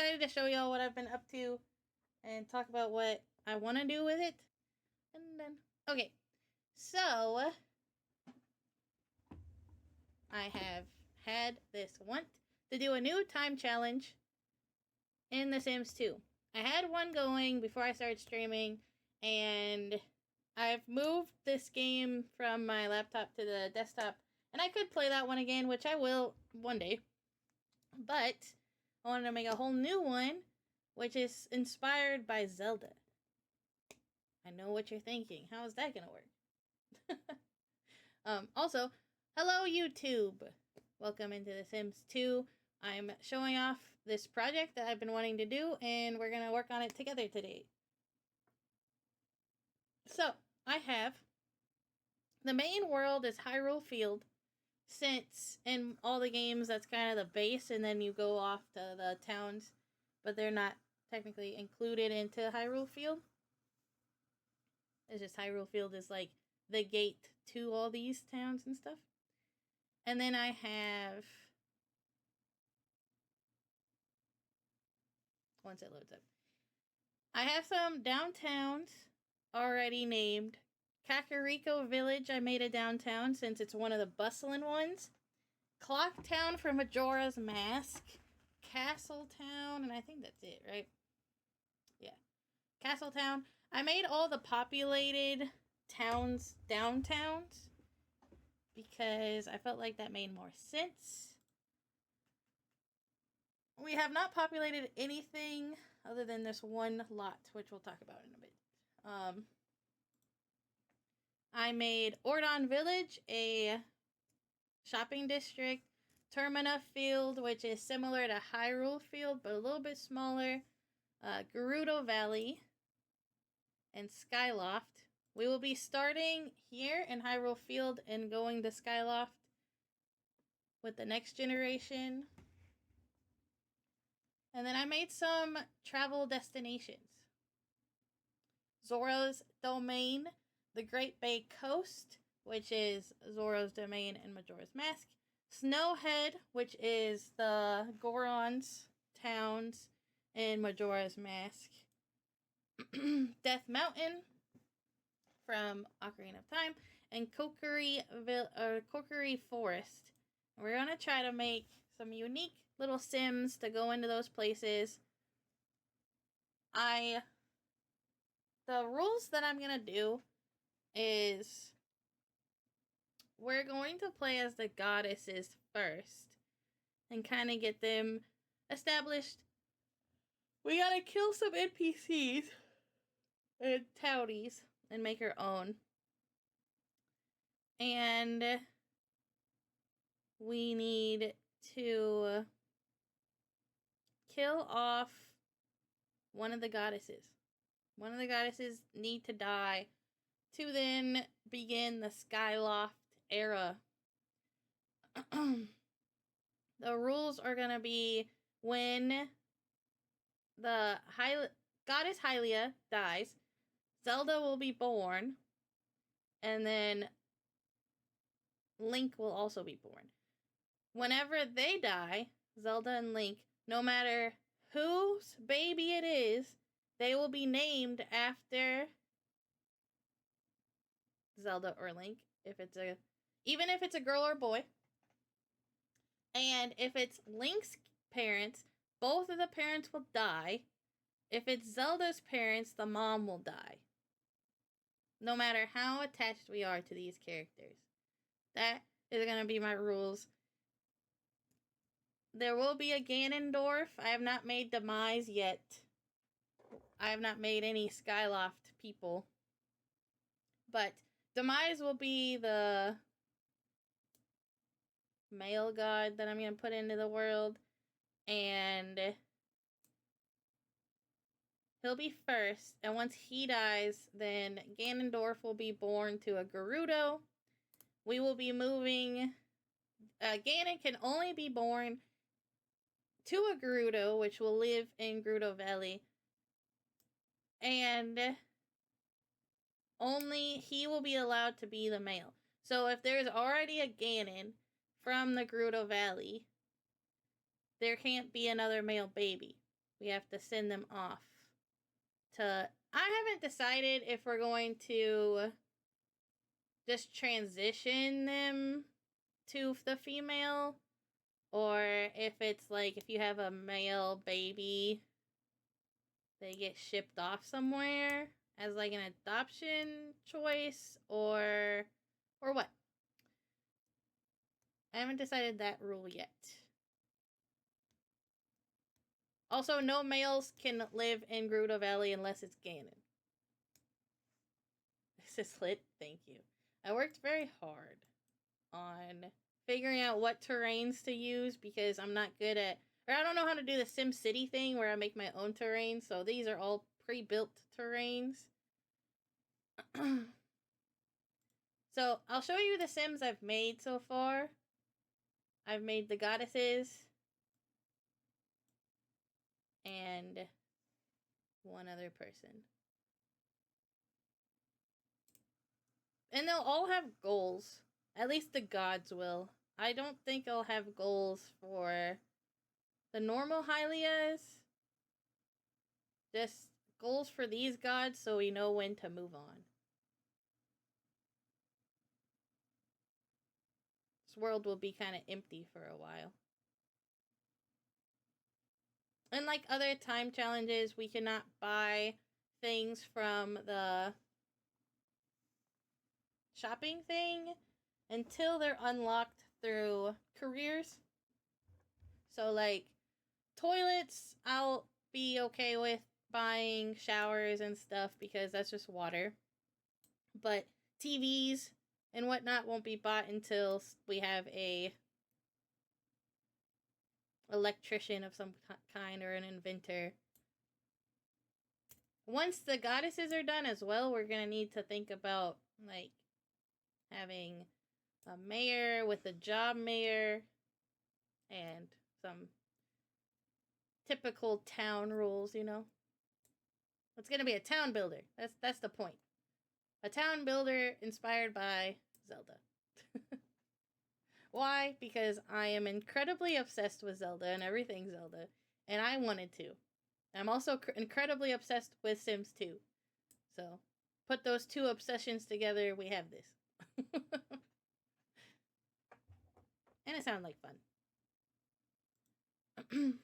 excited to show y'all what I've been up to and talk about what I want to do with it. And then, okay, so I have had this want to do a new time challenge in The Sims 2. I had one going before I started streaming, and I've moved this game from my laptop to the desktop, and I could play that one again, which I will one day. But I wanted to make a whole new one, which is inspired by Zelda. I know what you're thinking. How is that going to work? Also, hello YouTube. Welcome into The Sims 2. I'm showing off this project that I've been wanting to do, and we're going to work on it together today. So, I have the main world is Hyrule Field, since in all the games that's kind of the base, and then you go off to the towns, but they're not technically included into Hyrule Field. It's just Hyrule Field is like the gate to all these towns and stuff. And then I have, once it loads up, I have some downtowns already named. Kakariko Village, I made a downtown since it's one of the bustling ones. Clock Town from Majora's Mask. Castle Town, and I think that's it, right? Yeah. Castle Town. I made all the populated towns downtowns because I felt like that made more sense. We have not populated anything other than this one lot, which we'll talk about in a bit. I made Ordon Village, a shopping district, Termina Field, which is similar to Hyrule Field, but a little bit smaller, Gerudo Valley, and Skyloft. We will be starting here in Hyrule Field and going to Skyloft with the next generation. And then I made some travel destinations. Zoro's Domain, the Great Bay Coast, which is Zoro's Domain and Majora's Mask. Snowhead, which is the Goron's towns in Majora's Mask. Death Mountain from Ocarina of Time. And Kokiri Forest. We're going to try to make some unique little Sims to go into those places. The rules that I'm going to do is we're going to play as the goddesses first and kind of get them established. We gotta kill some NPCs and townies and make our own. And we need to kill off one of the goddesses. One of the goddesses need to die to then begin the Skyloft era. The rules are going to be when the goddess Hylia dies, Zelda will be born, and then Link will also be born. Whenever they die, Zelda and Link, no matter whose baby it is, they will be named after Zelda or Link, even if it's a girl or boy. And if it's Link's parents, both of the parents will die. If it's Zelda's parents, the mom will die. No matter how attached we are to these characters. That is going to be my rules. There will be a Ganondorf. I have not made Demise yet. I have not made any Skyloft people. But Demise will be the male god that I'm going to put into the world. And he'll be first. And once he dies, then Ganondorf will be born to a Gerudo. We will be moving. Ganon can only be born to a Gerudo, which will live in Gerudo Valley. And only he will be allowed to be the male. So if there's already a Ganon from the Gerudo Valley, there can't be another male baby. we have to send them off to... I haven't decided if we're going to just transition them to the female, or if it's like if you have a male baby, they get shipped off somewhere as like an adoption choice, or what. I haven't decided that rule yet. Also, no males can live in Gerudo Valley unless it's Ganon. This is lit. Thank you. I worked very hard on figuring out what terrains to use because I'm not good at... Or I don't know how to do the Sim City thing where I make my own terrain. So these are all pre-built terrains. So I'll show you the Sims I've made so far. I've made the goddesses. And one other person. And they'll all have goals. At least the gods will. I don't think I'll have goals for the normal Hylias. Just goals for these gods so we know when to move on. This world will be kind of empty for a while. Unlike other time challenges, we cannot buy things from the shopping thing until they're unlocked through careers. So, like, toilets, I'll be okay with buying showers and stuff because that's just water. But TVs and whatnot won't be bought until we have a electrician of some kind or an inventor. Once the goddesses are done as well, we're gonna need to think about like having a mayor with a job mayor and some typical town rules, you know. It's gonna be a town builder. That's the point. A town builder inspired by Zelda. Why? Because I am incredibly obsessed with Zelda and everything Zelda, and I wanted to. I'm also incredibly obsessed with Sims 2. So, put those two obsessions together, we have this. And it sounds like fun.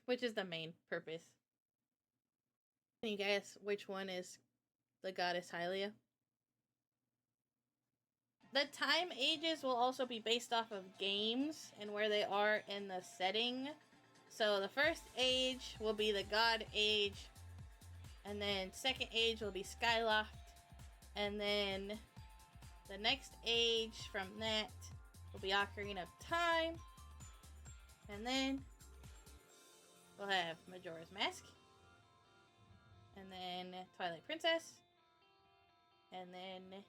Which is the main purpose. Can you guess which one is the goddess Hylia? The time ages will also be based off of games and where they are in the setting. So the first age will be the God age, and then second age will be Skyloft, and then the next age from that will be Ocarina of Time, and then we'll have Majora's Mask, and then Twilight Princess, and then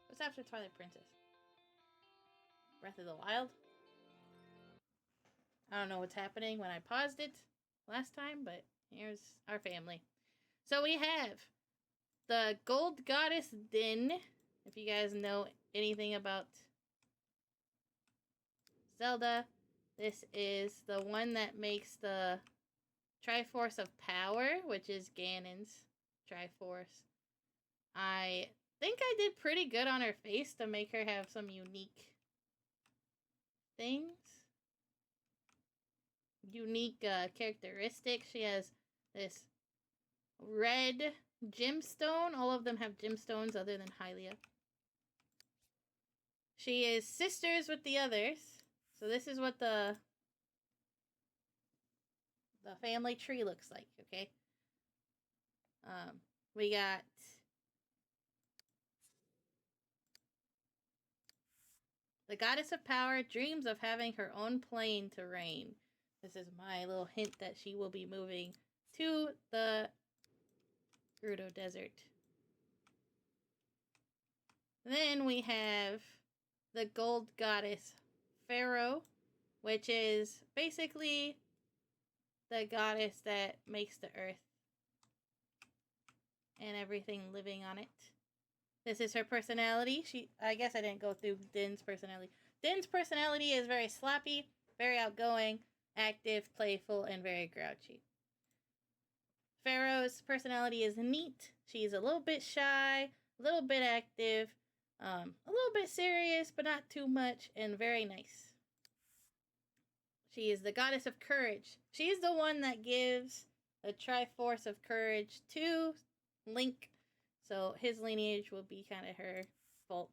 what's after Twilight Princess? Breath of the Wild? I don't know what's happening when I paused it last time, but here's our family. So we have the Gold Goddess Din, if you guys know anything about Zelda. This is the one that makes the Triforce of Power, which is Ganon's Triforce. I think I did pretty good on her face to make her have some unique things. Unique characteristics. She has this red gemstone. All of them have gemstones other than Hylia. She is sisters with the others. So this is what the family tree looks like, okay? We got the Goddess of Power dreams of having her own plane to reign. This is my little hint that she will be moving to the Gerudo Desert. Then we have the Gold Goddess Pharaoh, which is basically the goddess that makes the earth and everything living on it. This is her personality. I guess I didn't go through Din's personality. Din's personality is very slappy, very outgoing, active, playful, and very grouchy. Pharaoh's personality is neat. She's a little bit shy, a little bit active, a little bit serious, but not too much, and very nice. She is the goddess of courage. She's the one that gives the Triforce of Courage to Link, so his lineage will be kind of her fault.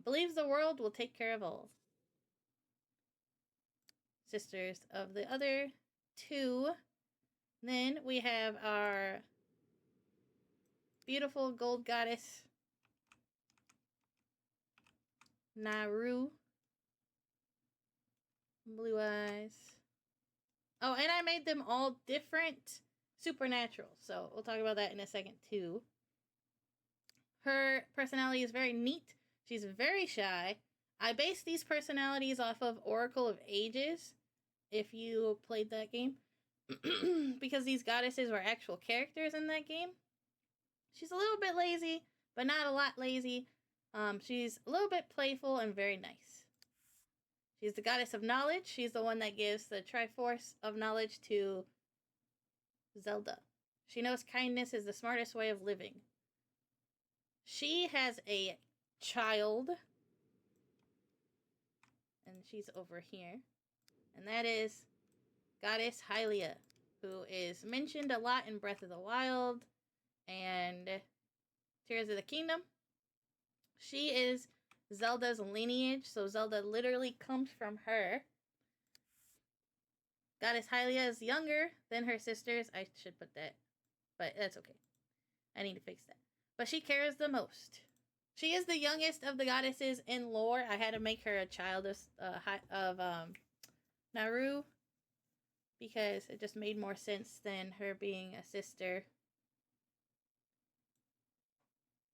Believes the world will take care of all. Sisters of the other two. Then we have our beautiful gold goddess, Naru. Blue eyes. Oh, and I made them all different supernatural, so we'll talk about that in a second too. Her personality is very neat. She's very shy. I based these personalities off of Oracle of Ages, if you played that game, because these goddesses were actual characters in that game. She's a little bit lazy, but not a lot lazy. She's a little bit playful and very nice. She's the goddess of knowledge. She's the one that gives the Triforce of knowledge to ZELDA. She knows kindness is the smartest way of living. She has a child, and she's over here, and that is Goddess Hylia, who is mentioned a lot in Breath of the Wild and Tears of the Kingdom. She is Zelda's lineage, so Zelda literally comes from her. Goddess Hylia is younger than her sisters. I should put that, but that's okay. I need to fix that. But she cares the most. She is the youngest of the goddesses in lore. I had to make her a child of Naru, because it just made more sense than her being a sister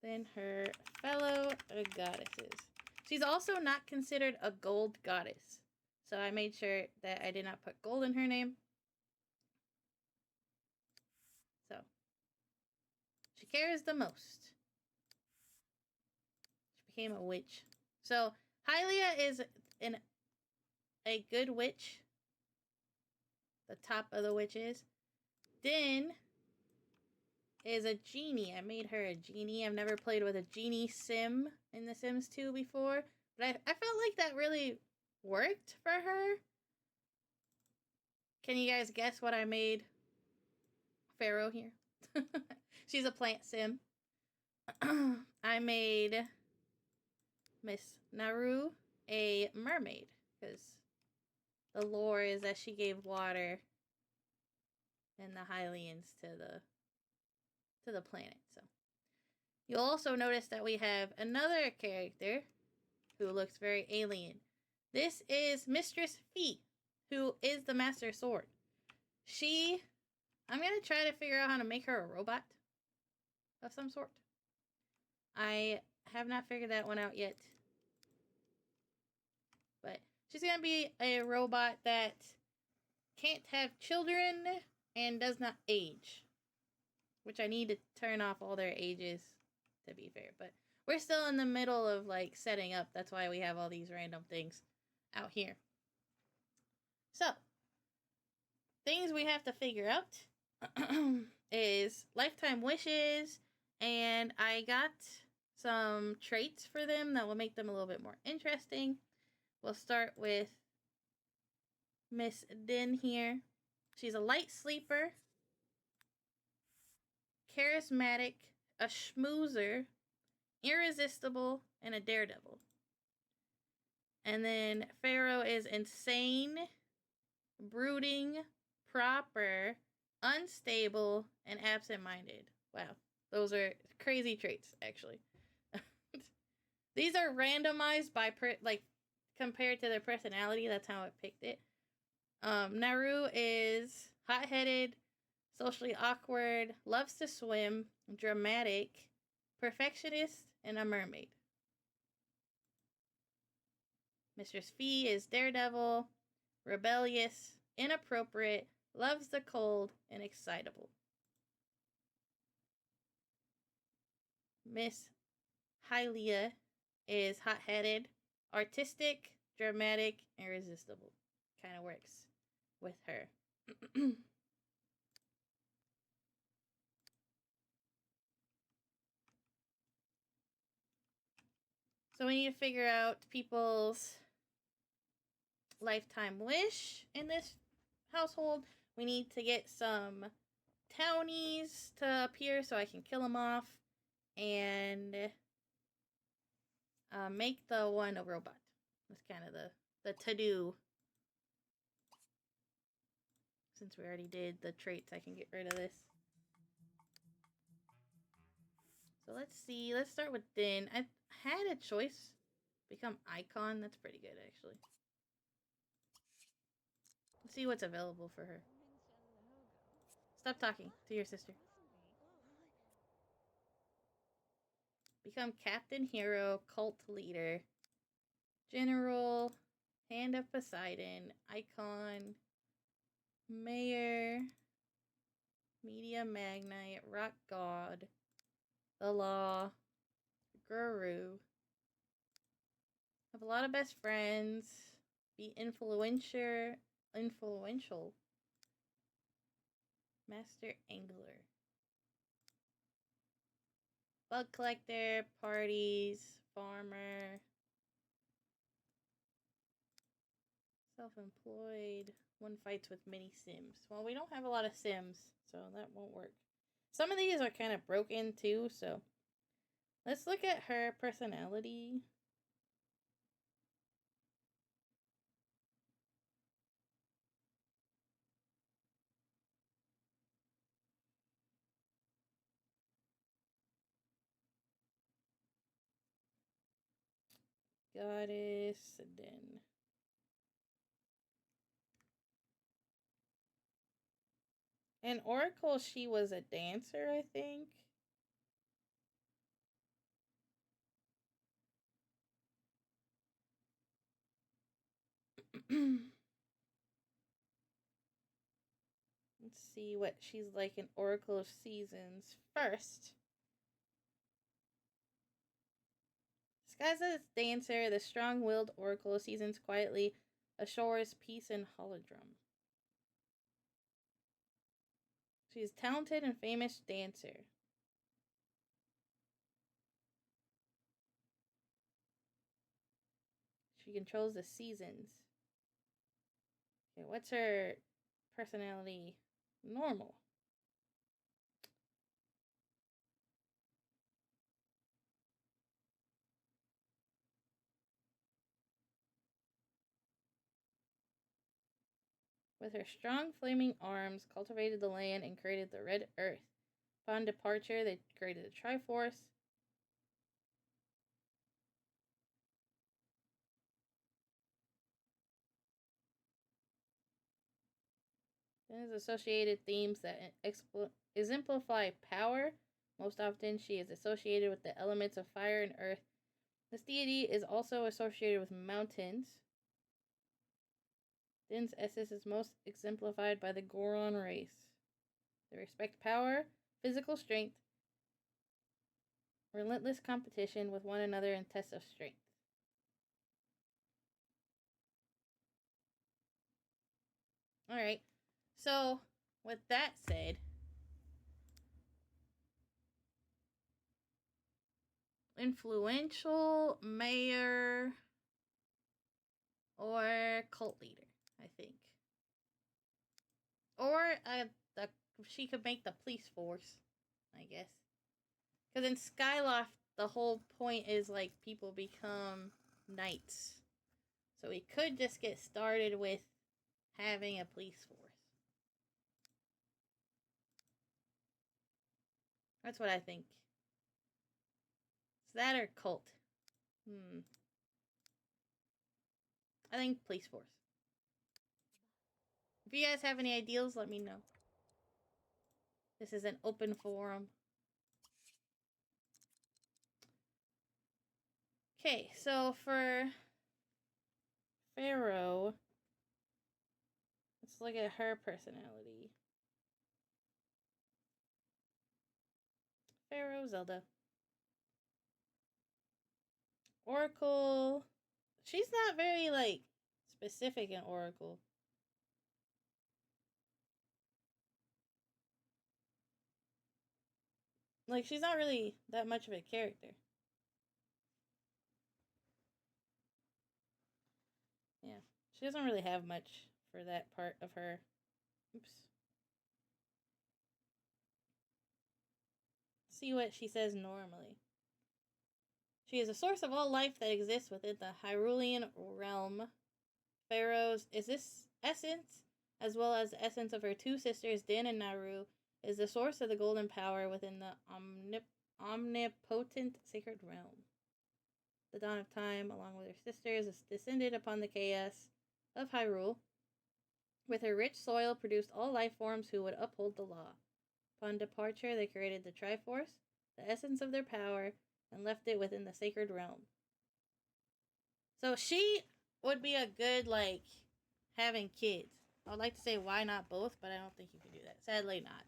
than her fellow goddesses. She's also not considered a gold goddess, so I made sure that I did not put gold in her name. So, she cares the most. She became a witch. So, Hylia is a good witch. The top of the witches. Din is a genie. I made her a genie. I've never played with a genie sim in The Sims 2 before, but I felt like that really worked for her. Can you guys guess what I made Pharaoh here? She's a plant sim. I made Miss Naru a mermaid, because the lore is that she gave water and the Hylians to the planet. So you'll also notice that we have another character who looks very alien. This is Mistress Fee, who is the Master Sword. I'm going to try to figure out how to make her a robot of some sort. I have not figured that one out yet. But she's going to be a robot that can't have children and does not age. Which I need to turn off all their ages, to be fair. But we're still in the middle of, like, setting up. That's why we have all these random things out here. So, things we have to figure out is lifetime wishes. And I got some traits for them that will make them a little bit more interesting. We'll start with Miss Din here. She's a light sleeper, charismatic, a schmoozer, irresistible, and a daredevil. And then Pharaoh is insane, brooding, proper, unstable, and absent-minded. Wow, those are crazy traits, actually. These are randomized by compared to their personality. That's how I picked it. Naru is hot-headed, socially awkward, loves to swim, dramatic, perfectionist, and a mermaid. Mistress Fee is daredevil, rebellious, inappropriate, loves the cold, and excitable. Miss Hylia is hot-headed, artistic, dramatic, and irresistible. Kind of works. with her. So we need to figure out people's lifetime wish in this household. We need to get some townies to appear so I can kill them off and make the one a robot. That's kind of the to-do. Since we already did the traits, I can get rid of this. So let's see. Let's start with Din. I had a choice. Become icon. That's pretty good, actually. Let's see what's available for her. Stop talking to your sister. Become Captain Hero, Cult Leader, General, Hand of Poseidon, Icon, Mayor, Media Magnate, Rock God, The Law, Guru. Have a lot of best friends. Be influential. Master Angler. Bug collector, parties, farmer. Self-employed. One fights with many Sims. Well, we don't have a lot of Sims, so that won't work. Some of these are kind of broken too, so let's look at her personality. Goddess, then in Oracle, she was a dancer, I think. Let's see what she's like in Oracle of Seasons first. Disguised as dancer, the strong-willed Oracle of Seasons quietly assures peace and holodrum. She's a talented and famous dancer. She controls the seasons. Okay, what's her personality? Normal. With her strong flaming arms, cultivated the land and created the red earth. Upon departure, they created the Triforce. There's associated themes that exemplify power. Most often, she is associated with the elements of fire and earth. This deity is also associated with mountains. Din's essence is most exemplified by the Goron race. They respect power, physical strength, relentless competition with one another in tests of strength. Alright, so with that said, influential, mayor, or cult leader, I think. Or she could make the police force, I guess. Because in Skyloft, the whole point is like people become knights. So we could just get started with having a police force. That's what I think. Is that or cult? I think police force. If you guys have any ideas, let me know. This is an open forum. Okay, so for Pharaoh, let's look at her personality. Pharaoh, Zelda. Oracle. She's not very, like, specific in Oracle. Like, she's not really that much of a character. Yeah, she doesn't really have much for that part of her. Oops. See what she says normally. She is a source of all life that exists within the Hyrulean realm. Pharaoh's is this essence, as well as the essence of her two sisters, Din and Naru, is the source of the golden power within the omnipotent sacred realm. The dawn of time, along with her sisters, is descended upon the chaos of Hyrule. With her rich soil, produced all life forms who would uphold the law. Upon departure, they created the Triforce, the essence of their power, and left it within the sacred realm. So she would be a good, like, having kids. I would like to say why not both, but I don't think you can do that. Sadly not.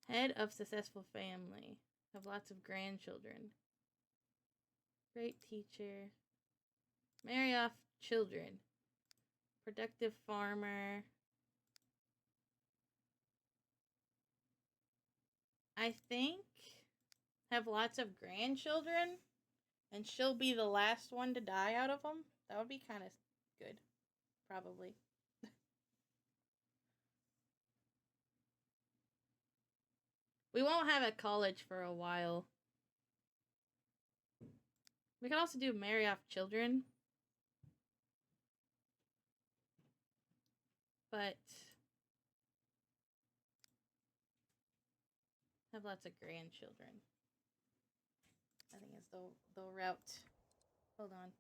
Head of successful family. Have lots of grandchildren. Great teacher. Marry off children. Productive farmer. I think have lots of grandchildren, and she'll be the last one to die out of them. That would be kind of good. Probably. We won't have a college for a while. We can also do marry off children. But have lots of grandchildren. I think it's the route. Hold on.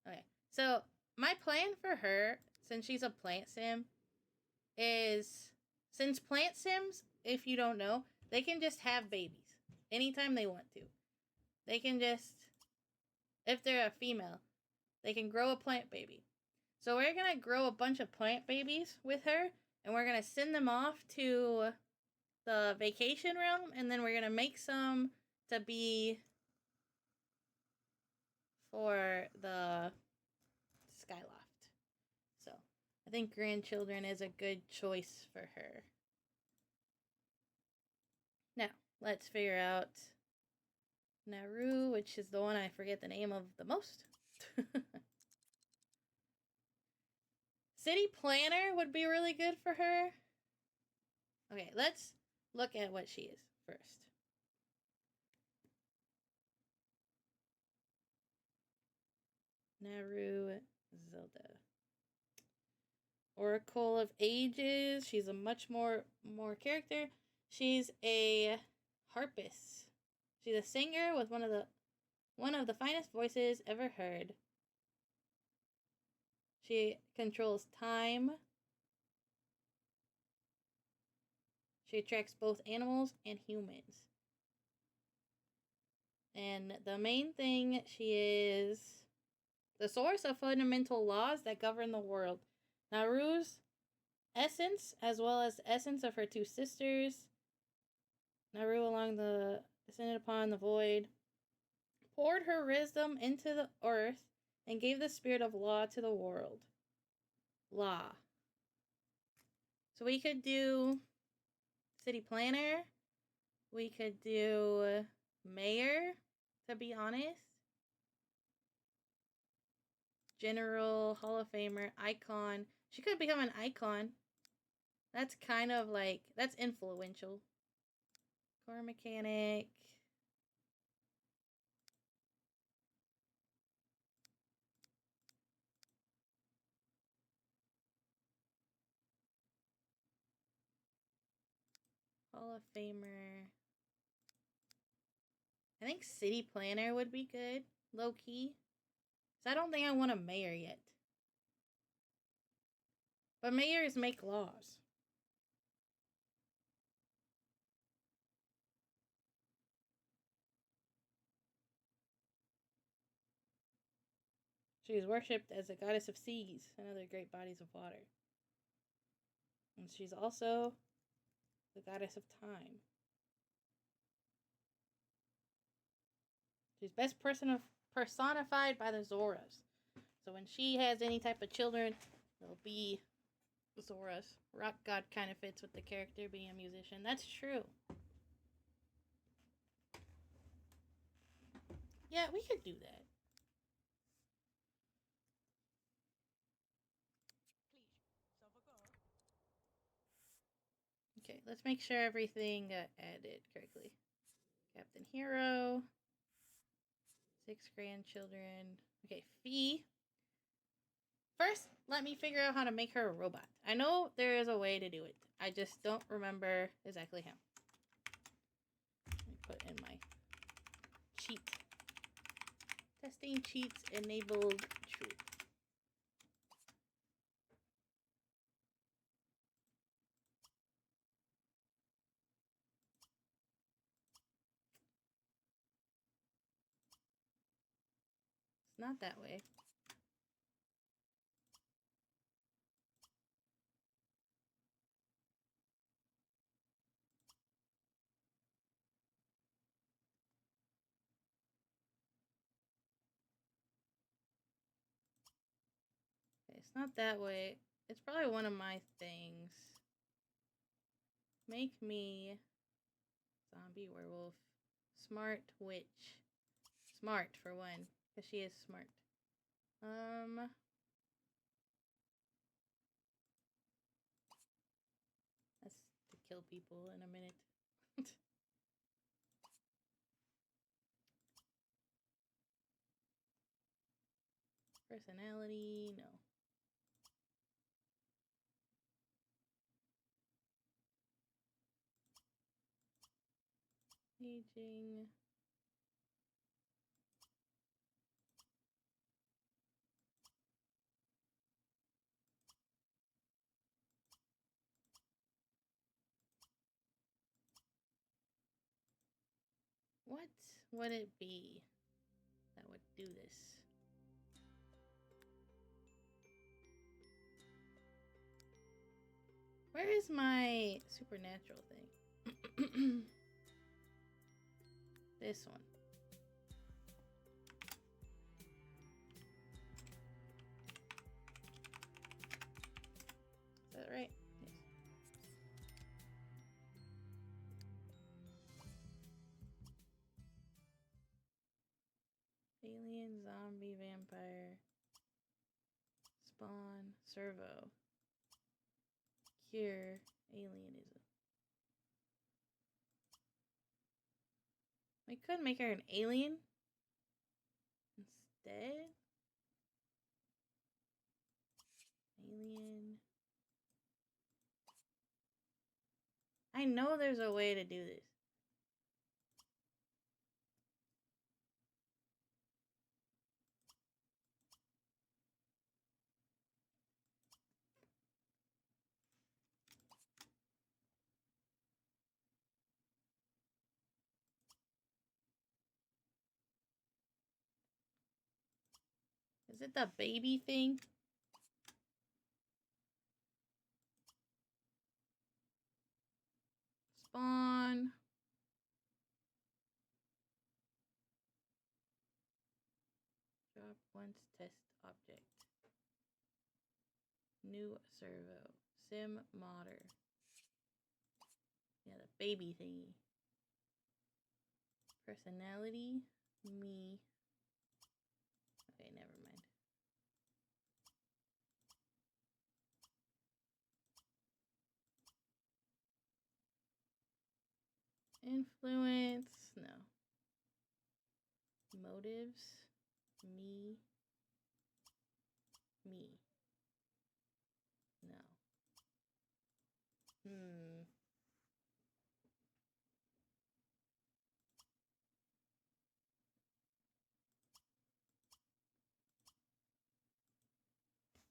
Okay. So my plan for her, since she's a plant sim, is since plant sims, if you don't know, they can just have babies anytime they want to. They can just, if they're a female, they can grow a plant baby. So we're gonna grow a bunch of plant babies with her, and we're gonna send them off to the vacation realm, and then we're gonna make some to be for the Skyloft. So I think grandchildren is a good choice for her. Now, let's figure out Naru, which is the one I forget the name of the most. City planner would be really good for her. Okay, let's look at what she is first. Naru ZELDA. Oracle of Ages. She's a much more character. She's a harpist. She's a singer with one of the finest voices ever heard. She controls time. She attracts both animals and humans. And the main thing, she is the source of fundamental laws that govern the world. Naru's essence, as well as the essence of her two sisters. Naru along the descended upon the void, poured her wisdom into the earth, and gave the spirit of law to the world. Law. So we could do city planner. We could do mayor, to be honest. General, Hall of Famer, icon. She could become an icon. That's kind of like, that's influential. Core mechanic. Hall of Famer. I think city planner would be good, low key. So I don't think I want a mayor yet. But mayors make laws. She is worshipped as a goddess of seas and other great bodies of water. And she's also the goddess of time. She's best personified by the Zoras. So when she has any type of children, they'll be Zoras. Rock god kind of fits with the character being a musician. That's true. Yeah, we could do that. Okay, let's make sure everything got added correctly. Captain Hero. 6 grandchildren. Okay, Fee. First, let me figure out how to make her a robot. I know there is a way to do it. I just don't remember exactly how. Let me put in my cheat. Testing cheats enabled true. It's not that way. Okay, it's not that way. It's probably one of my things. Make me zombie werewolf. Smart witch. Smart for one, because she is smart. That's to kill people in a minute. Personality, no. Aging. What would it be that would do this? Where is my supernatural thing? This one. Is that right? Yes. Alien, zombie, vampire, spawn, servo, cure, alienism. I could make her an alien instead. Alien. I know there's a way to do this. Is it the baby thing? Spawn. Drop once test object. New servo. Sim modder. Yeah, the baby thingy. Personality. Me. Okay, never mind. Influence. No. Motives. Me. Me. No.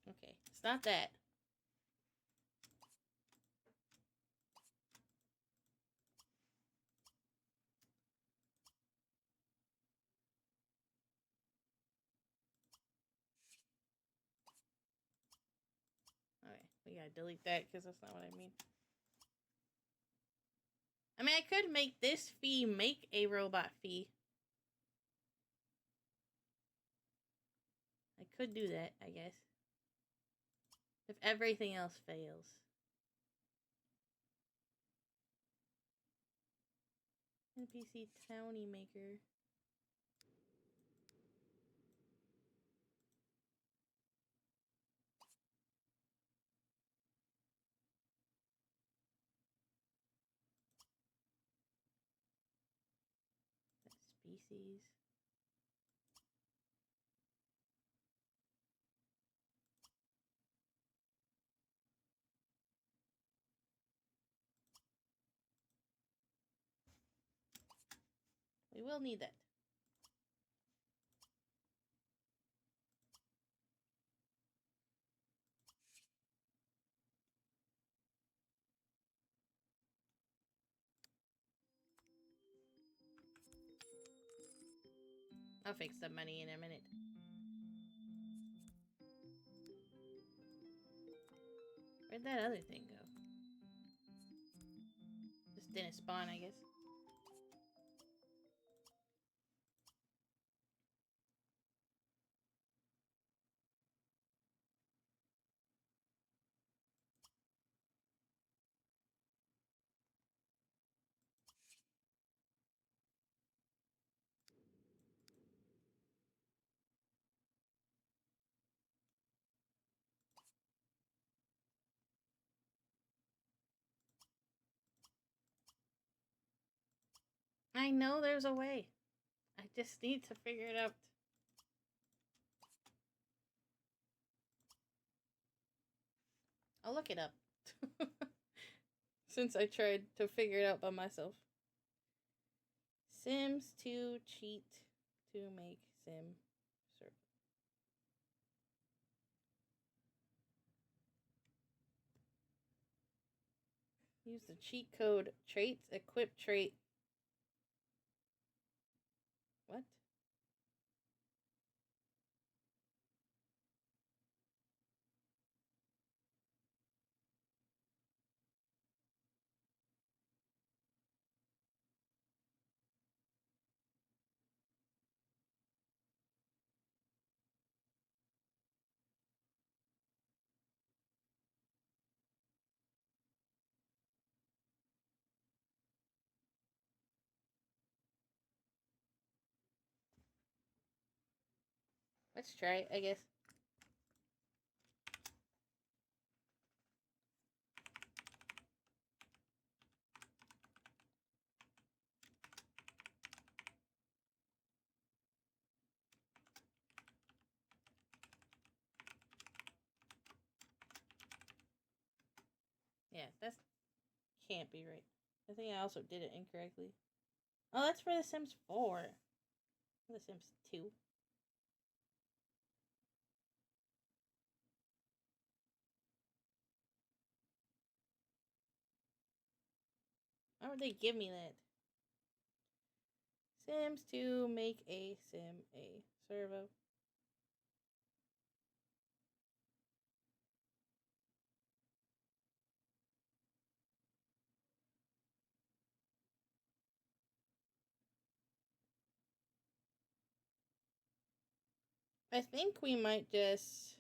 Okay, it's not that. We gotta delete that because that's not what I mean. I mean, I could make this fee make a robot fee. I could do that, I guess. If everything else fails. NPC Townie Maker. Species. We will need that. I'll fix the money in a minute. Where'd that other thing go? Just didn't spawn, I guess. I know there's a way. I just need to figure it out. I'll look it up. Since I tried to figure it out by myself. Sims to cheat to make sim server. Use the cheat code traits equip trait. What? Let's try it, I guess. Yeah, that can't be right. I think I also did it incorrectly. Oh, that's for The Sims 4. The Sims 2. Why would they give me that? Sims 2 make a sim a servo. I think we might just...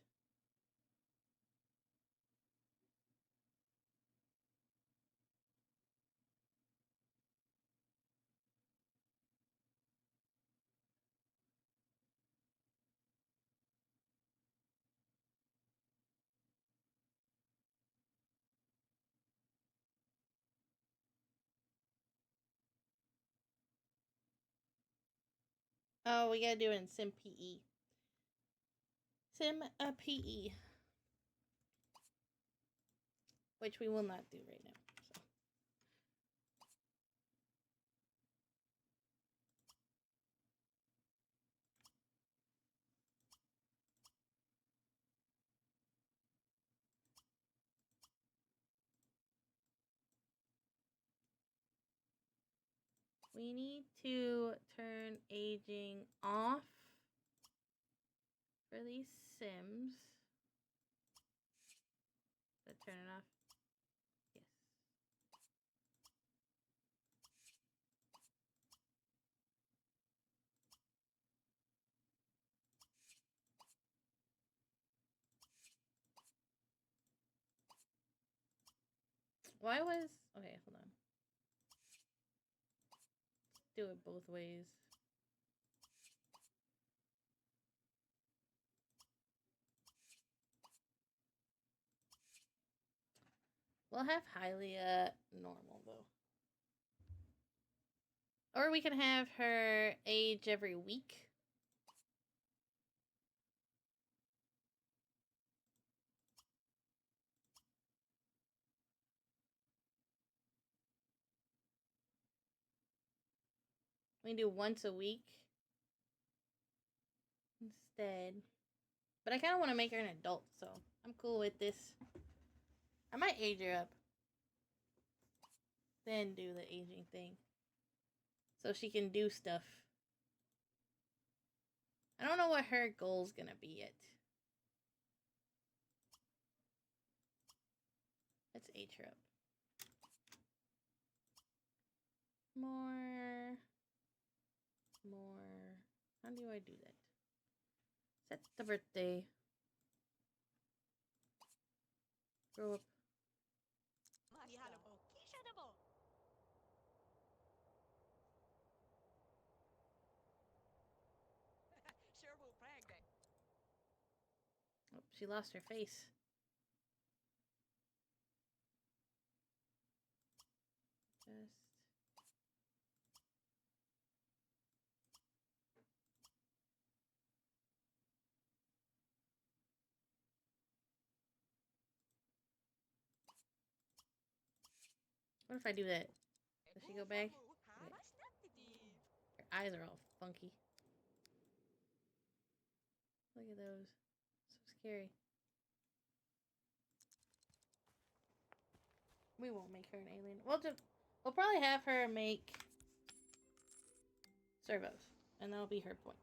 Oh, we gotta do it in Sim PE. Sim PE. Which we will not do right now. So. We need to turn aging off for these Sims. The turn it off. Yes. Why was... Okay, hold on. Do it both ways. We'll have Hylia normal, though. Or we can have her age every week. We can do once a week instead. But I kind of want to make her an adult, so I'm cool with this. I might age her up. Then do the aging thing. So she can do stuff. I don't know what her goal's gonna be yet. Let's age her up. More. How do I do that? Set the birthday. Grow up. Oh, she lost her face. Just... What if I do that? Does she go back? Okay. Her eyes are all funky. Look at those. So scary. We won't make her an alien. We'll probably have her make servos, and that'll be her point.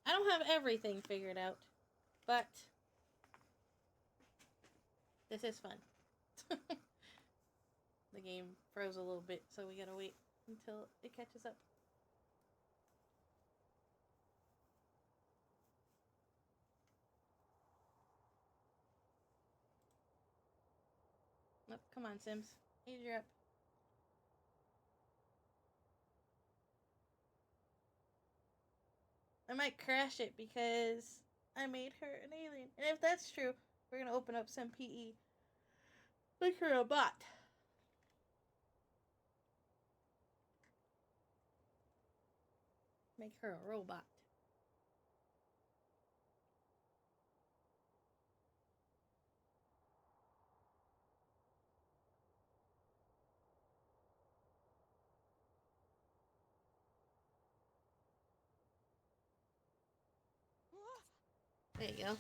I don't have everything figured out, but this is fun. The game froze a little bit, so we gotta wait until it catches up. Oh, come on, Sims. Age her up. I might crash it because I made her an alien. And if that's true, we're gonna open up some PE. Make her a bot. Make her a robot. There you go.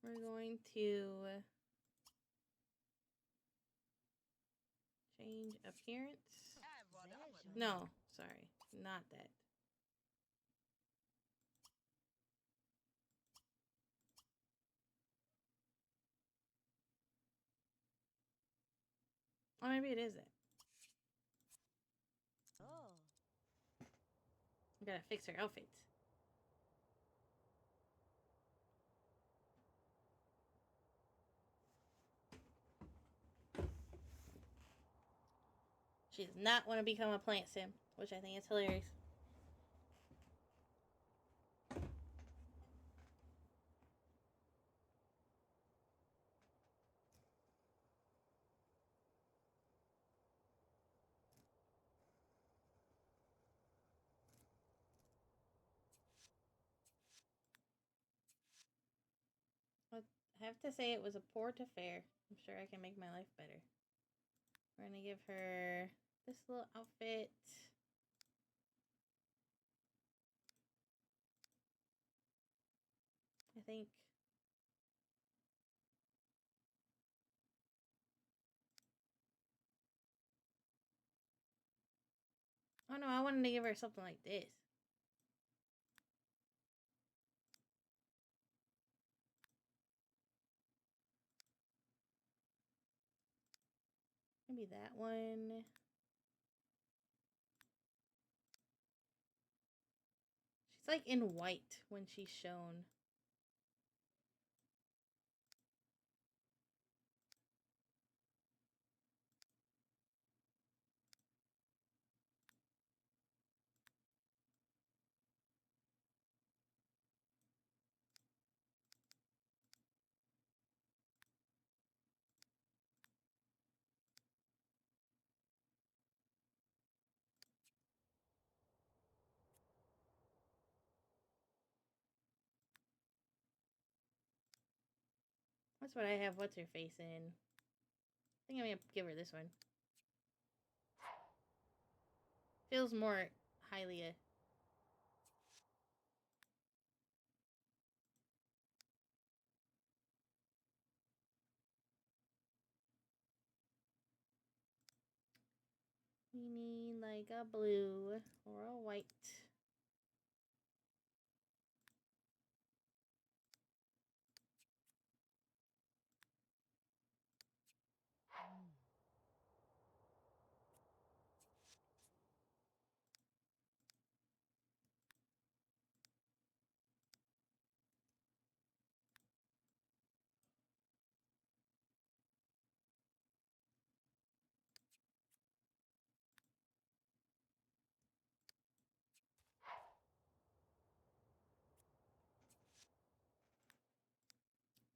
We're going to change appearance. No, sorry, not that. Oh, maybe it is that. We gotta fix her outfits. She does not want to become a plant sim, which I think is hilarious. I have to say it was a poor to fair. I'm sure I can make my life better. We're gonna give her this little outfit. think. Oh no, I wanted to give her something like this. Maybe that one. She's like in white when she's shown. That's what I have what's her face in. I think I'm gonna give her this one. Feels more highly we need like a blue or a white.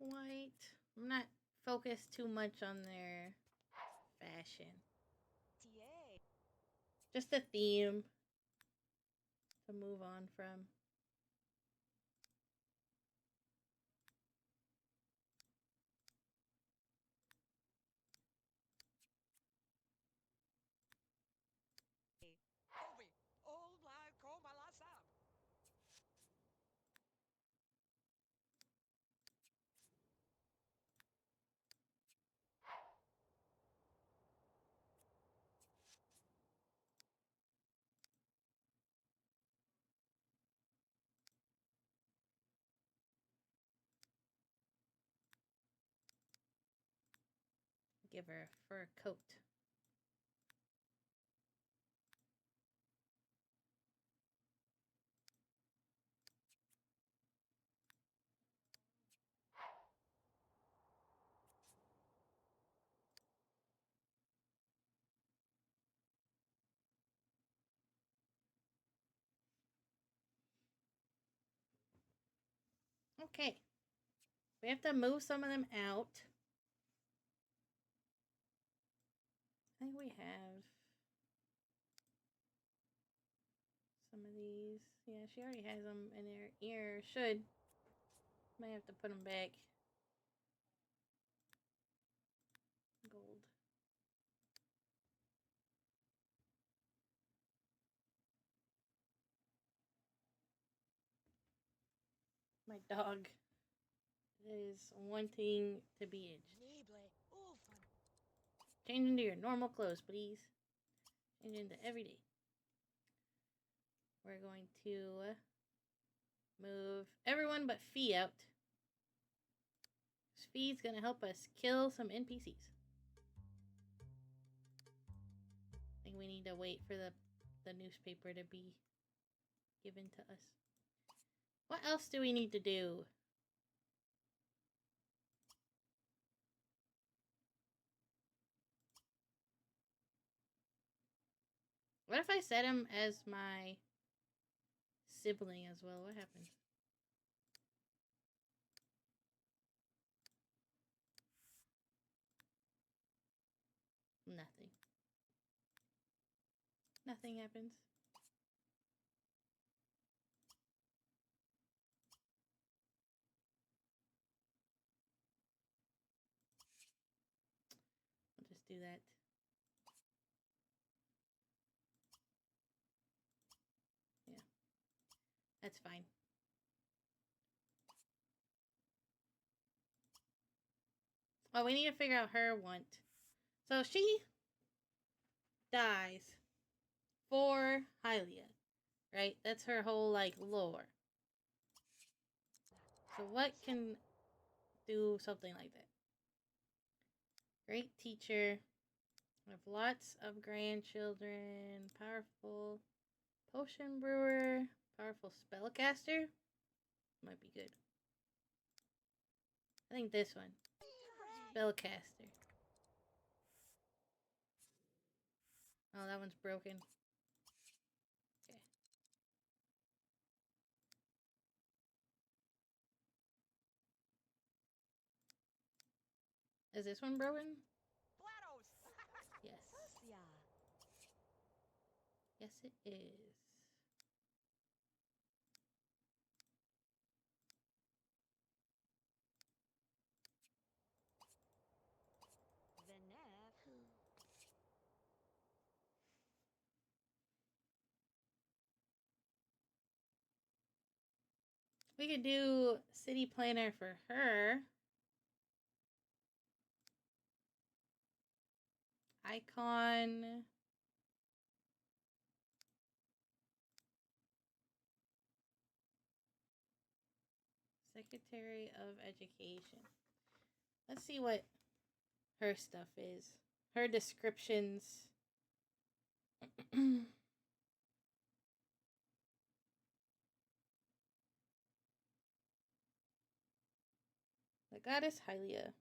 White. I'm not focused too much on their fashion. Just a theme to move on from. Give her a fur coat. Okay. We have to move some of them out. I think we have some of these. Yeah, she already has them in her ear. Should. Might have to put them back. Gold. My dog is wanting to be aged. Change into your normal clothes, please. Change into everyday. We're going to move everyone but Fee out. Fee's gonna help us kill some NPCs. I think we need to wait for the newspaper to be given to us. What else do we need to do? What if I set him as my sibling as well? What happens? Nothing. Nothing happens. I'll just do that. Yeah. That's fine. Oh, we need to figure out her want. So she dies for Hylia, right? That's her whole, like, lore. So what can do something like that? Great teacher. I have lots of grandchildren. Powerful potion brewer. Powerful spellcaster. Might be good. I think this one. Spellcaster. Oh, that one's broken. Okay. Is this one broken? Yes. Yes, it is. We could do city planner for her. Icon. Secretary of Education. Let's see what her stuff is. Her descriptions. The goddess Hylia.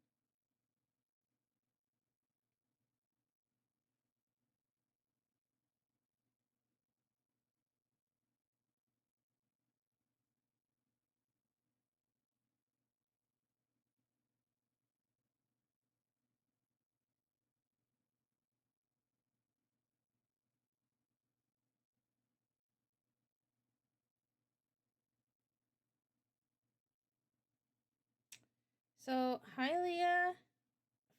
So Hylia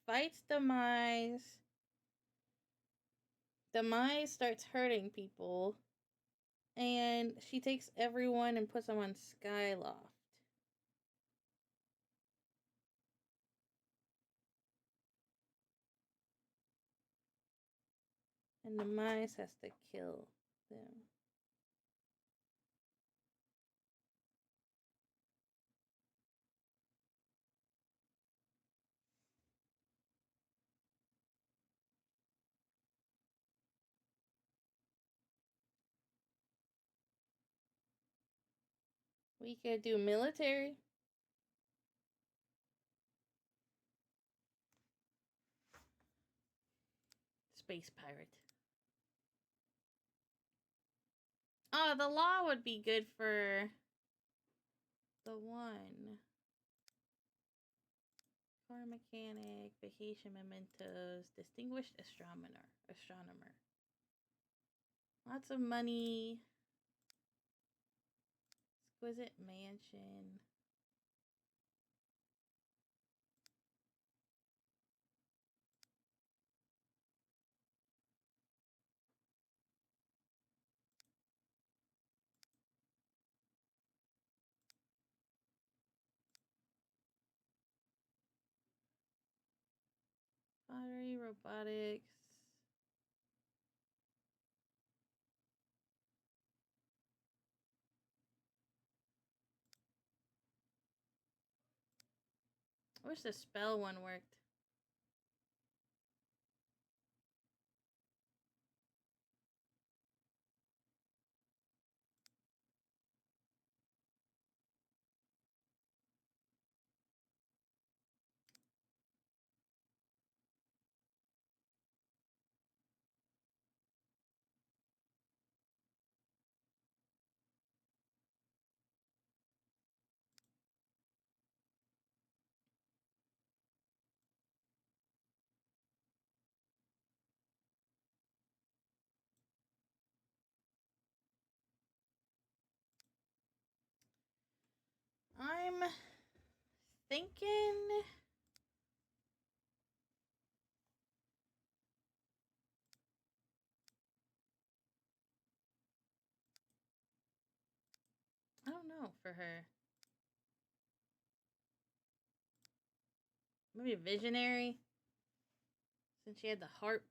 fights Demise. Demise starts hurting people. And she takes everyone and puts them on Skyloft. And Demise has to kill them. We could do military. Space pirate. Oh, the law would be good for the one. Car mechanic, vacation mementos, distinguished astronomer. Lots of money. Exquisite mansion. Pottery, robotics. I wish the spell one worked. I'm thinking I don't know for her. Maybe a visionary. Since she had the harp.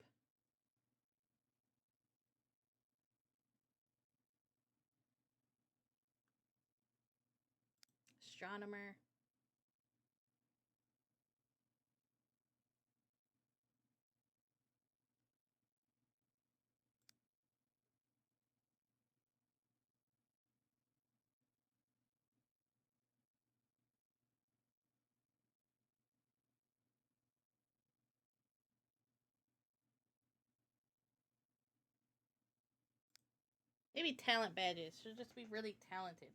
Astronomer. Maybe talent badges. She'll just be really talented.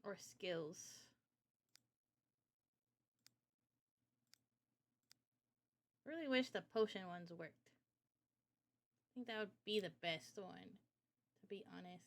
Or skills. I really wish the potion ones worked. I think that would be the best one, to be honest.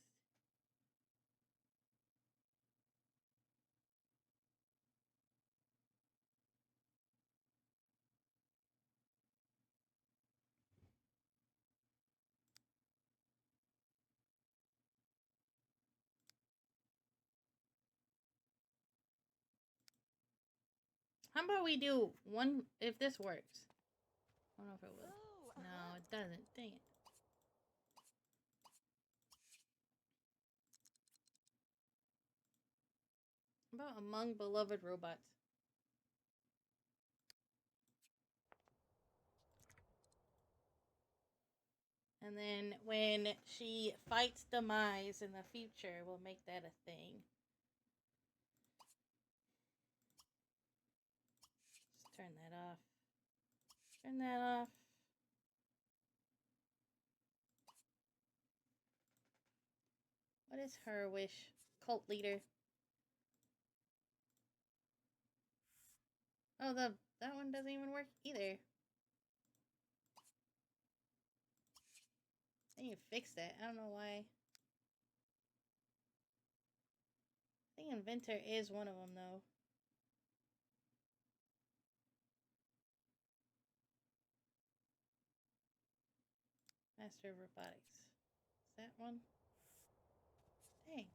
How about we do one, if this works? I don't know if it will. No, it doesn't. Dang it. How about among beloved robots? And then when she fights demise in the future, we'll make that a thing. Just turn that off. Turn that off. What is her wish? Cult leader. Oh, that one doesn't even work either. I need to fix that. I don't know why. I think inventor is one of them though. Master of robotics. Is that one? Dang.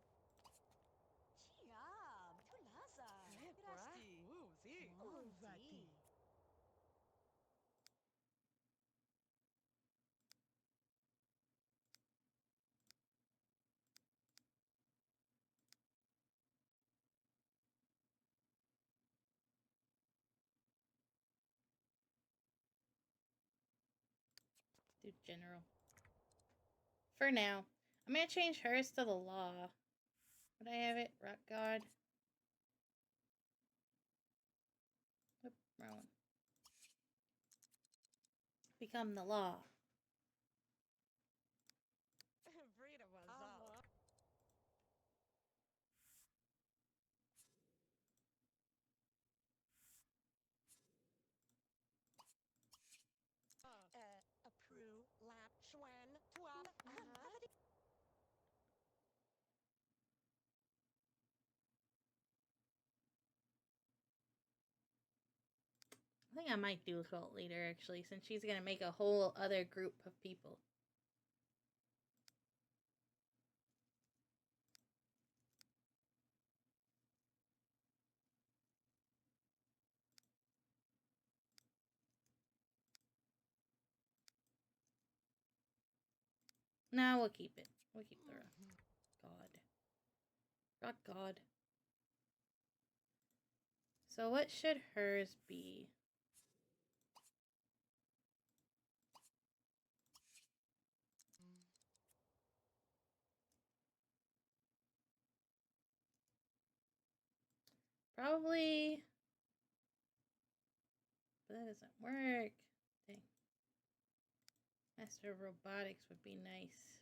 Do general. For now. I'm gonna change hers to the law. Would I have it? Rock God. Oop, wrong one. Become the law. I think I might do a cult leader actually, since she's gonna make a whole other group of people. No, we'll keep it. We'll keep the God. Rock God. So what should hers be? Probably... But that doesn't work. Dang. Master of robotics would be nice.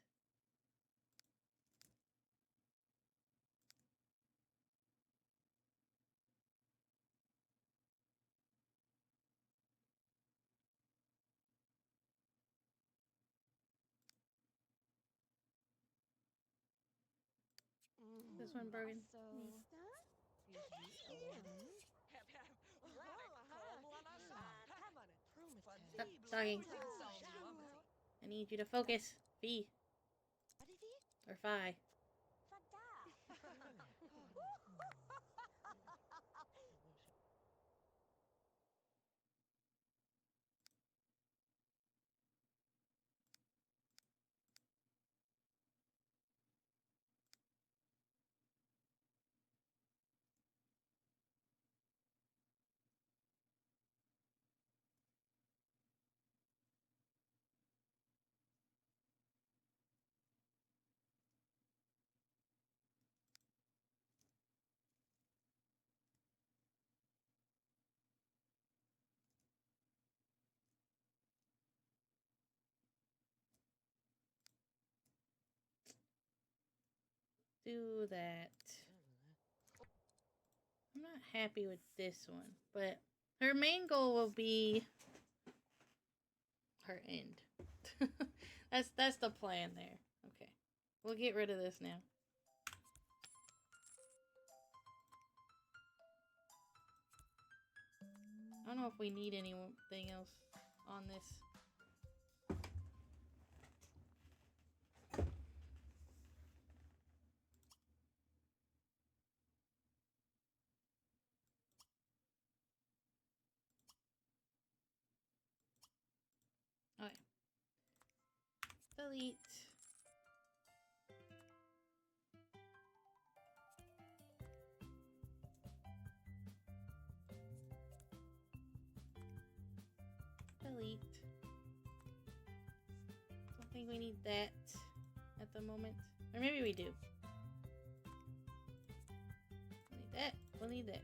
This one broken. Stop talking. I need you to focus. V. Or Phi. do that. I'm not happy with this one, but her main goal will be her end. That's the plan there. Okay. We'll get rid of this now. I don't know if we need anything else on this. Okay. Delete. Delete. Don't think we need that at the moment. Or maybe we do. We'll need that. We'll need that.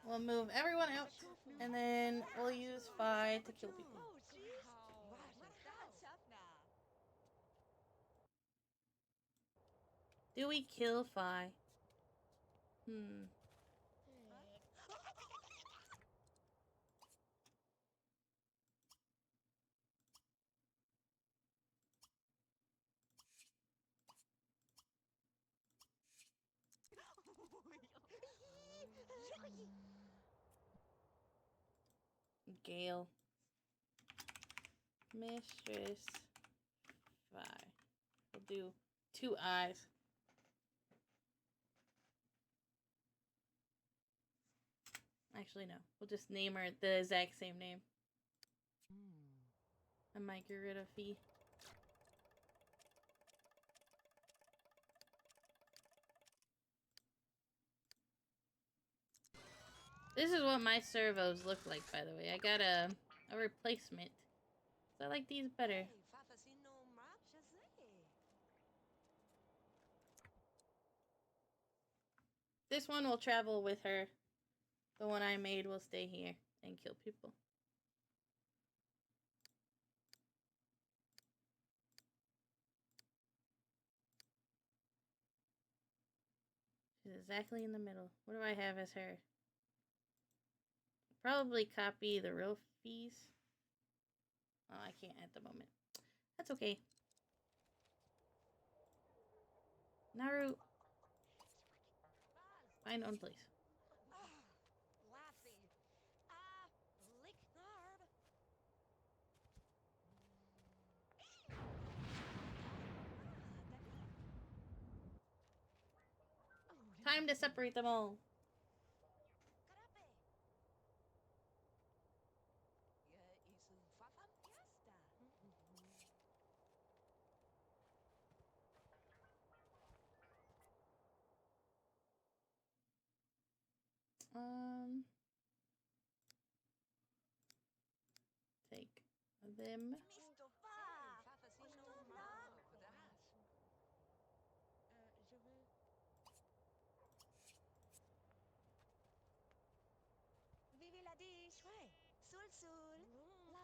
We'll move everyone out, and then we'll use Phi to kill people. Do we kill Phi? Gale. Mistress. Phi. We'll do 2 eyes. Actually, no. We'll just name her the exact same name. I might get rid of Phi. This is what my servos look like, by the way. I got a replacement. So I like these better. This one will travel with her. The one I made will stay here and kill people. She's exactly in the middle. What do I have as her? Probably copy the real fees. Oh, I can't at the moment. That's okay. Naru. Find own place. Time to separate them all. Take them.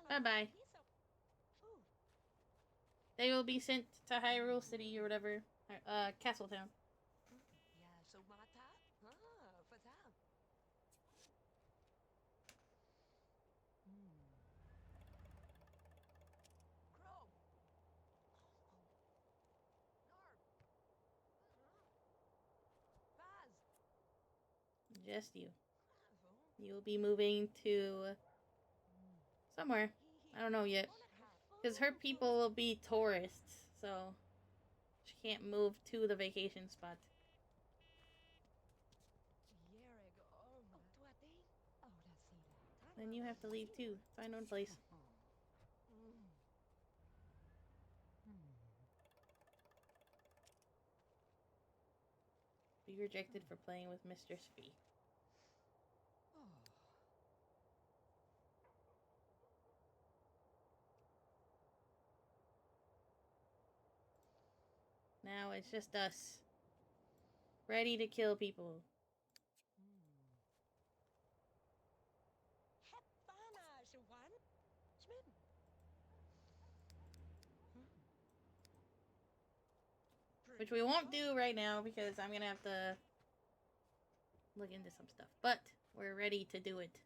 Bye-bye. They will be sent to Hyrule City or whatever. Castletown. Just you. You will be moving to somewhere. I don't know yet. Because her people will be tourists, so she can't move to the vacation spot. Then you have to leave too. Find own place. Be rejected for playing with Mistress Phi. Now it's just us. Ready to kill people. which we won't do right now because I'm gonna have to look into some stuff. But we're ready to do it.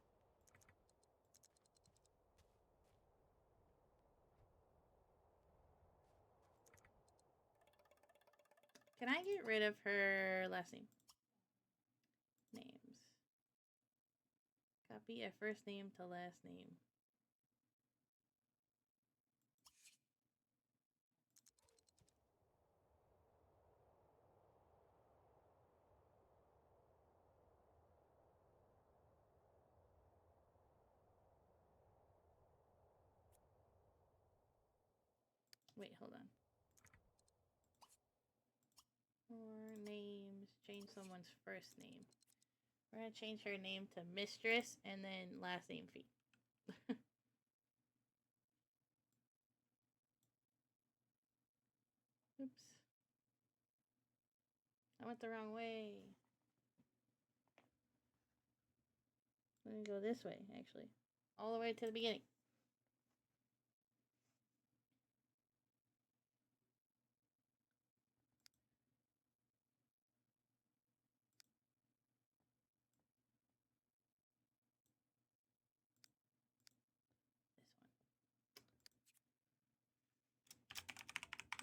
Can I get rid of her last name? Names. Copy a first name to last name. Wait, hold on. Or names. Change someone's first name. We're gonna change her name to Mistress and then last name Fee. Oops. I went the wrong way. Let me go this way, actually. All the way to the beginning.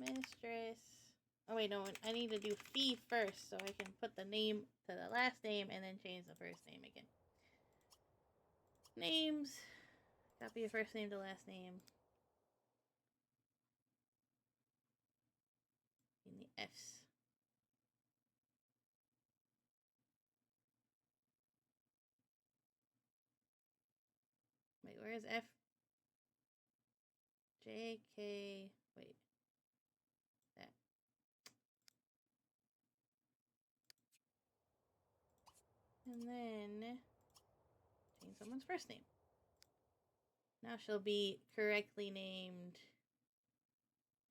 This one. Mistress. Oh wait, no, I need to do Fee first so I can put the name to the last name and then change the first name again. Names. Copy your first name to last name. In the F's. Wait, where is F? J, K, wait. That. And then change someone's first name. Now she'll be correctly named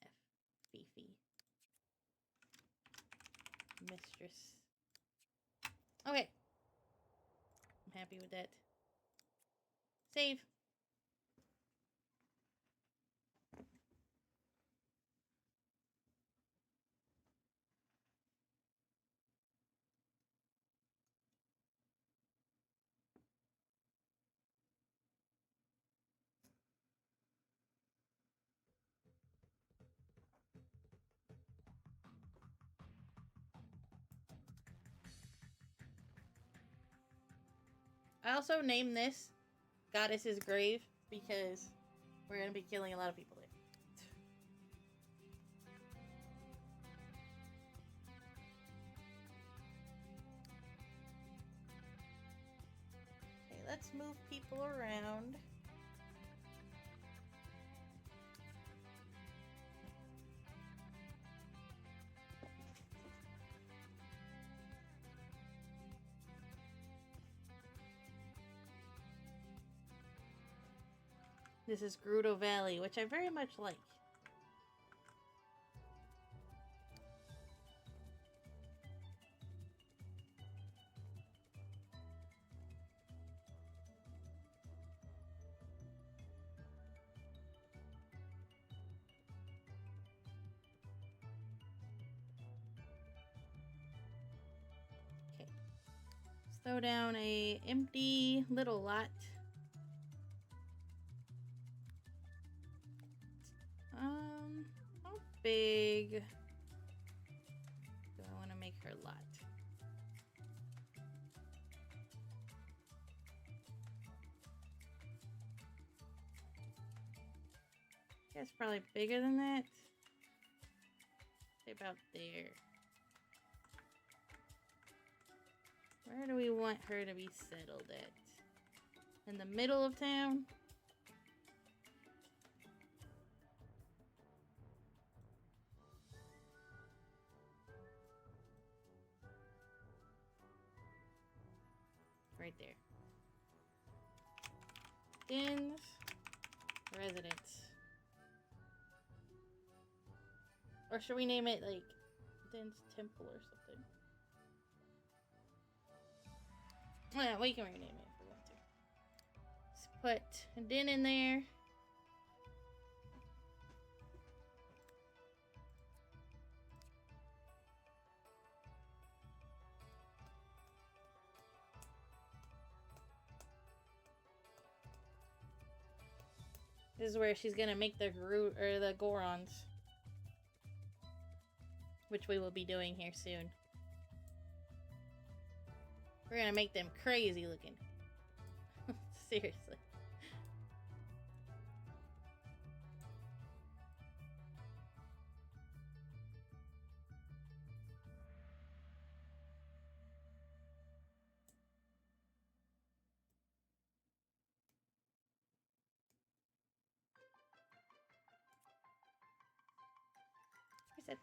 F. Fifi. Mistress. Okay. I'm happy with that. Save. I also named this Goddess's Grave because we're going to be killing a lot of people there. Okay, let's move people around. This is Gerudo Valley, which I very much like. Okay. Let's throw down a empty little lot. How big do I want to make her lot? I guess probably bigger than that. Say about there. Where do we want her to be settled at? In the middle of town? Right there. Den's residence. Or should we name it like Den's Temple or something? Oh, yeah, we can rename it if we want to. Let's put a Den in there. This is where she's gonna make the the Gorons. Which we will be doing here soon. We're gonna make them crazy looking. Seriously. Reset.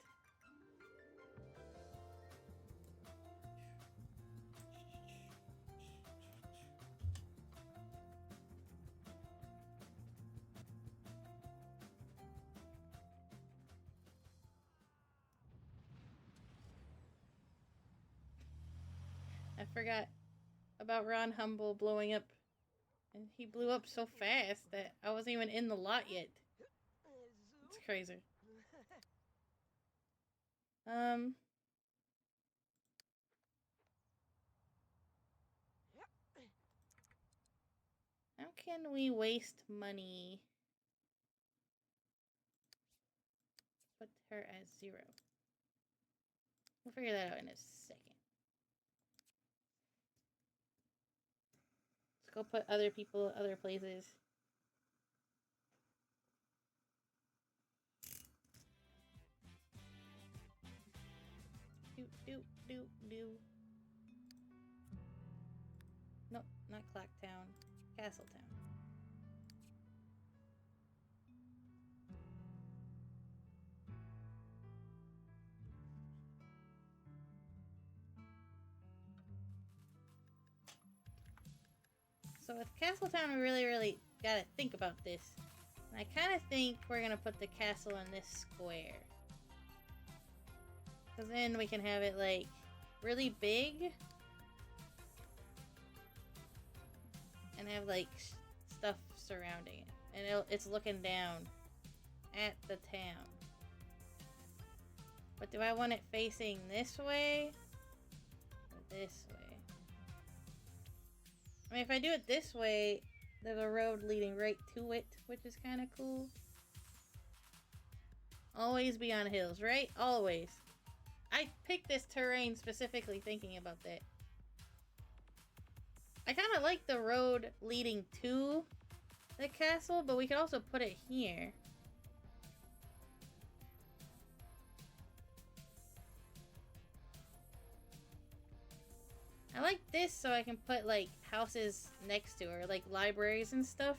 I forgot about Ron Humble blowing up. And he blew up so fast that I wasn't even in the lot yet. It's crazy. How can we waste money? Put her as 0. We'll figure that out in a second. Let's go put other people other places. Do. Nope, not Clocktown. Castletown. So with Castletown, we really gotta think about this. And I kind of think we're gonna put the castle in this square. Because then we can have it, like, really big. And have, like, stuff surrounding it. And it's looking down at the town. But do I want it facing this way? Or this way? I mean, if I do it this way, there's a road leading right to it, which is kind of cool. Always be on hills, right? Always. I picked this terrain specifically thinking about that. I kind of like the road leading to the castle, but we could also put it here. I like this so I can put, like, houses next to her, like libraries and stuff,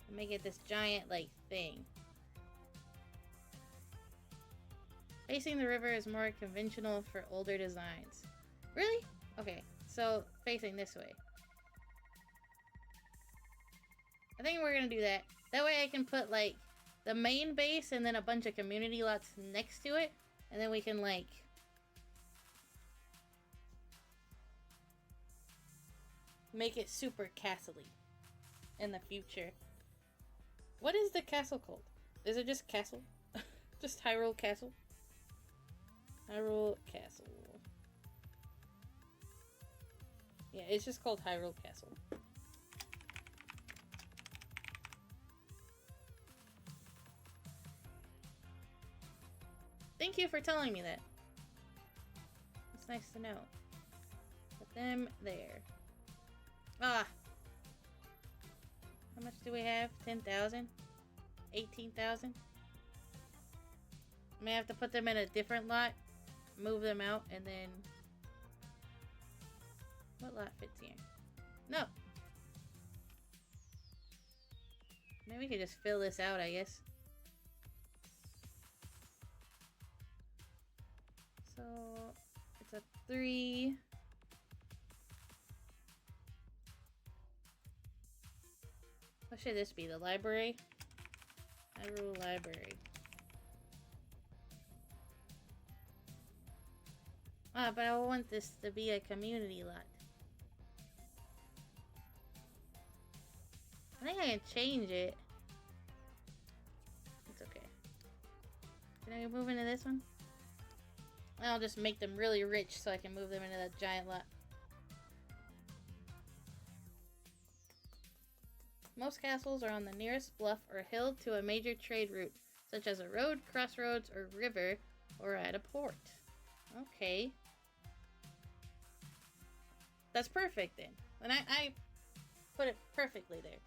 and make it this giant, like, thing. Facing the river is more conventional for older designs. Really? Okay, so facing this way. I think we're gonna do that. That way I can put, like, the main base and then a bunch of community lots next to it. And then we can, like, make it super castle-y in the future. What is the castle called? Is it just castle? Just Hyrule Castle? Hyrule Castle. Yeah, it's just called Hyrule Castle. Thank you for telling me that. It's nice to know. Put them there. Ah! How much do we have? 10,000? 18,000? I may have to put them in a different lot, move them out, and then... What lot fits here? No! Maybe we could just fill this out, I guess. So, it's a 3... What should this be? The library? Hyrule Library. Ah, but I want this to be a community lot. I think I can change it. It's okay. Can I move into this one? I'll just make them really rich so I can move them into that giant lot. Most castles are on the nearest bluff or hill to a major trade route, such as a road, crossroads, or river, or at a port. Okay. That's perfect then. And I put it perfectly there.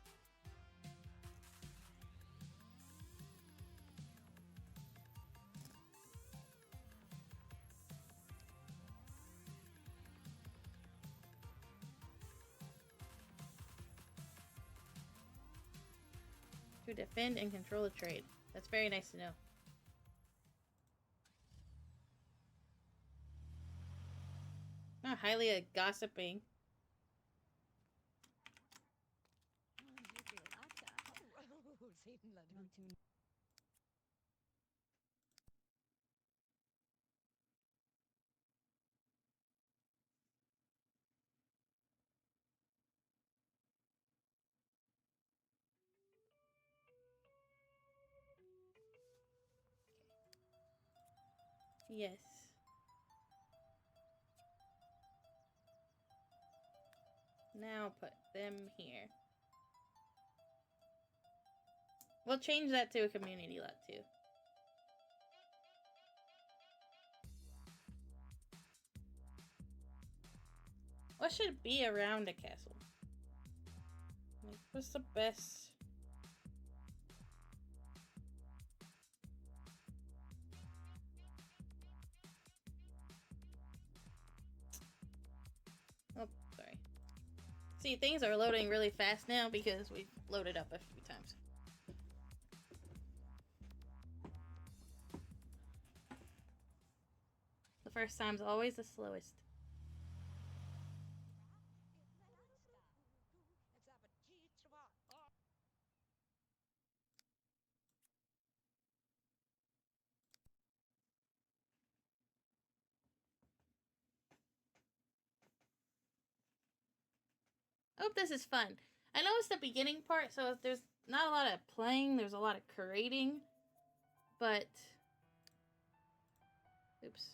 To defend and control the trade. That's very nice to know. Not highly a gossiping. Yes. Now put them here. We'll change that to a community lot too. What should be around a castle? Like, what's the best? Oh, sorry. See, things are loading really fast now because we've loaded up a few times. The first time's always the slowest. I hope this is fun. I know it's the beginning part, so there's not a lot of playing, there's a lot of creating, but... Oops.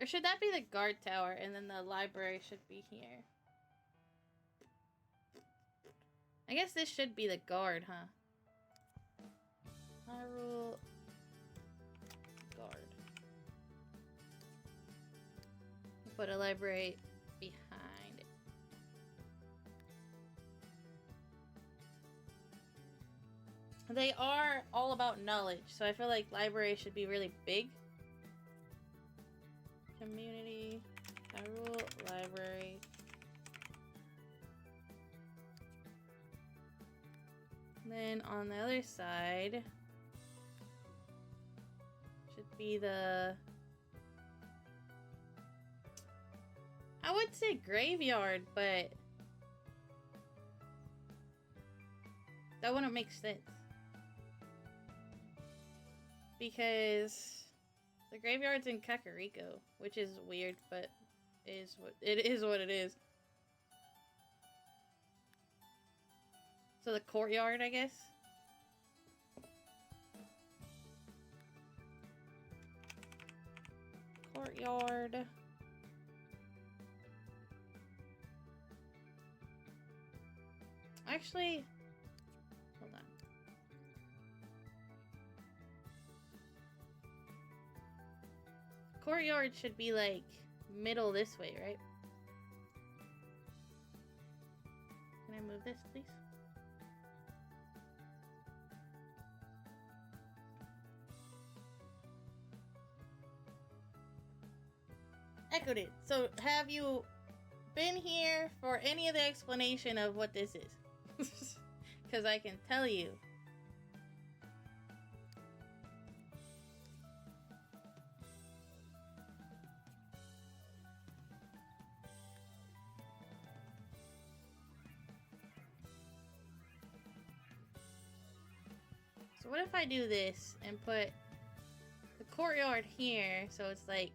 Or should that be the guard tower, and then the library should be here? I guess this should be the guard, huh? Hyrule... Guard. Put a library behind it. They are all about knowledge, so I feel like library should be really big. Community, Hyrule Library. And then on the other side should be the... I would say graveyard, but that wouldn't make sense. Because the graveyard's in Kakariko, which is weird, but it is what it is. So the courtyard, I guess. Courtyard. Actually, hold on. Courtyard should be like middle this way, right? Can I move this, please? Echoed it. So have you been here for any of the explanation of what this is? Because I can tell you. So what if I do this and put the courtyard here, so it's like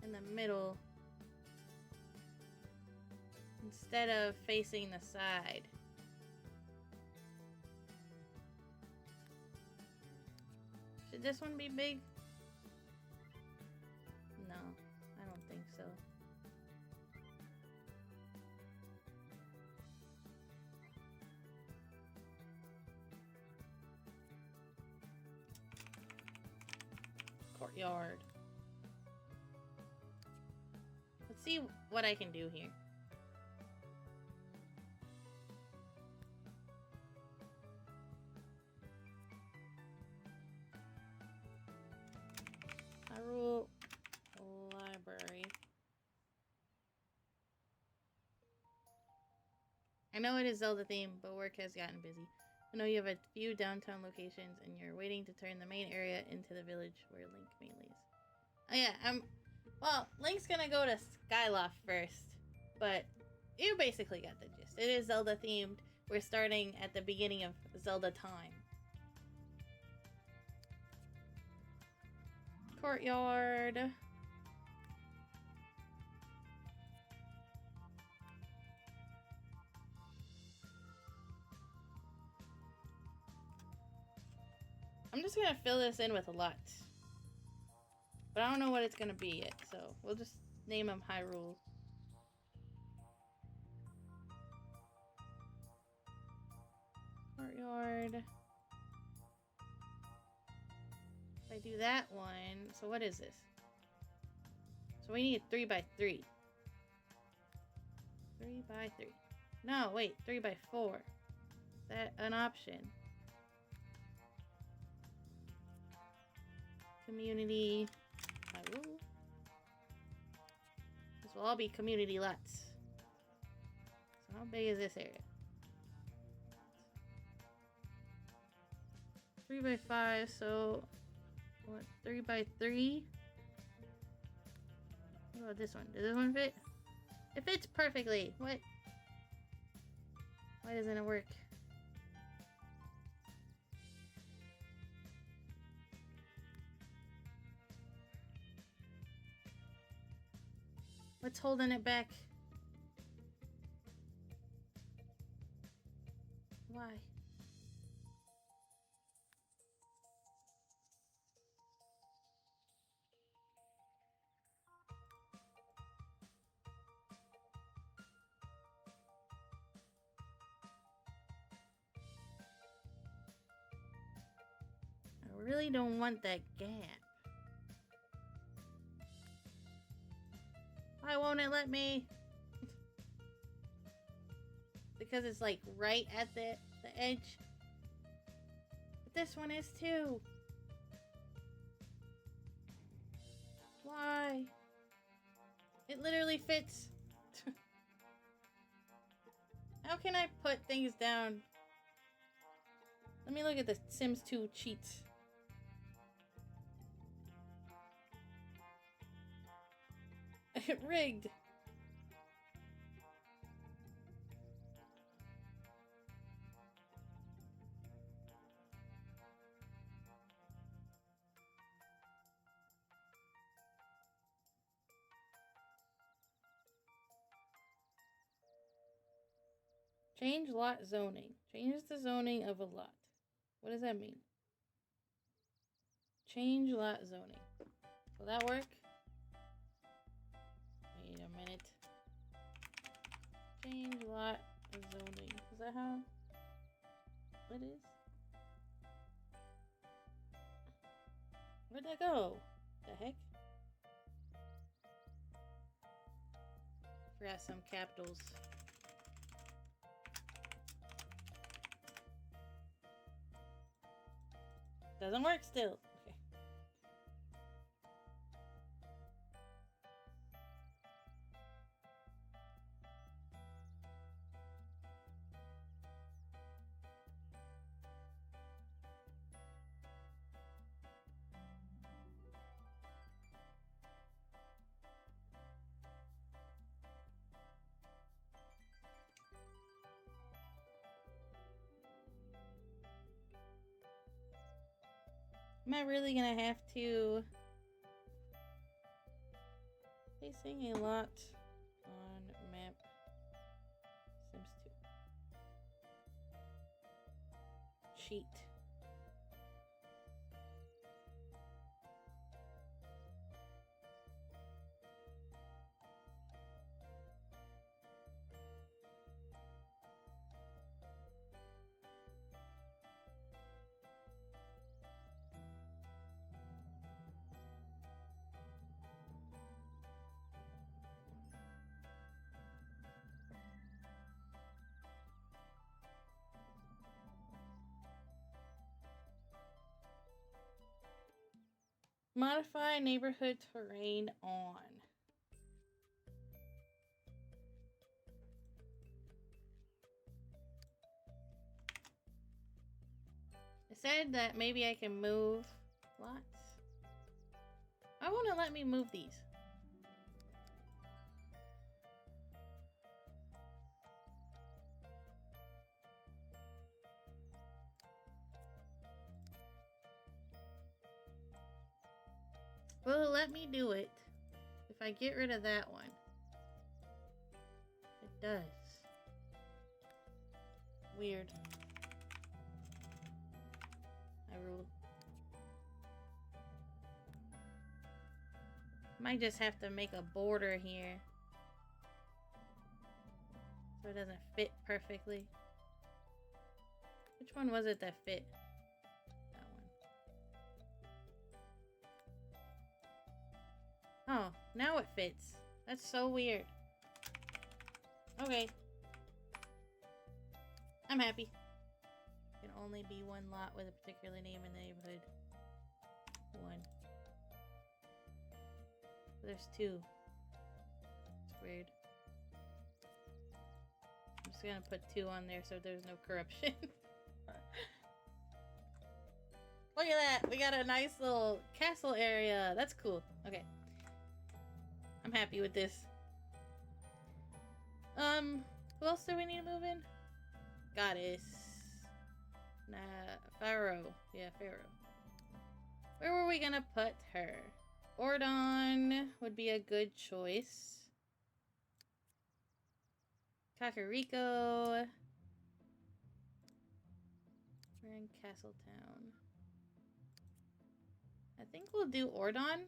in the middle instead of facing the side? Should this one be big? No, I don't think so. courtyard. Let's see what I can do here. Hyrule Library. I know it is Zelda themed, but work has gotten busy. I know you have a few downtown locations, and you're waiting to turn the main area into the village where Link mainly is. Oh yeah, well, Link's gonna go to Skyloft first, but you basically got the gist. It is Zelda themed. We're starting at the beginning of Zelda time. Courtyard. I'm just gonna fill this in with a lot. But I don't know what it's gonna be yet, so we'll just name him Hyrule. Courtyard. If I do that one, so what is this? So we need 3 by 3. 3 by 3. No, wait, 3 by 4. Is that an option? Community Hyrule. This will all be community lots. So how big is this area? 3 by 5, so what, 3 by 3? What about this one? Does this one fit? It fits perfectly. What? Why doesn't it work? What's holding it back? Why? I really don't want that gap. Why won't it let me? Because it's like right at the edge. But this one is too. Why? It literally fits. How can I put things down? Let me look at the Sims 2 cheats. It rigged. Change lot zoning. Change the zoning of a lot. What does that mean? Change lot zoning. Will that work? Wait a minute. Change lot zoning. Is that how it is? Where'd that go? The heck? Forgot some capitals. Doesn't work still. Okay. Am I really gonna have to placing a lot on map Sims 2 cheat? Modify neighborhood terrain on. It said that maybe I can move lots. I want to let me move these. Will it let me do it if I get rid of that one? It does. Weird. I ruled. Might just have to make a border here so it doesn't fit perfectly. Which one was it that fit? Oh, now it fits. That's so weird. Okay. I'm happy. Can only be one lot with a particular name in the neighborhood. One. There's two. It's weird. I'm just gonna put two on there so there's no corruption. Look at that! We got a nice little castle area. That's cool. Okay. I'm happy with this. Who else do we need to move in? Goddess. Nah, Pharaoh. Yeah, Pharaoh. Where were we gonna put her? Ordon would be a good choice. Kakariko. We're in Castletown. I think we'll do Ordon.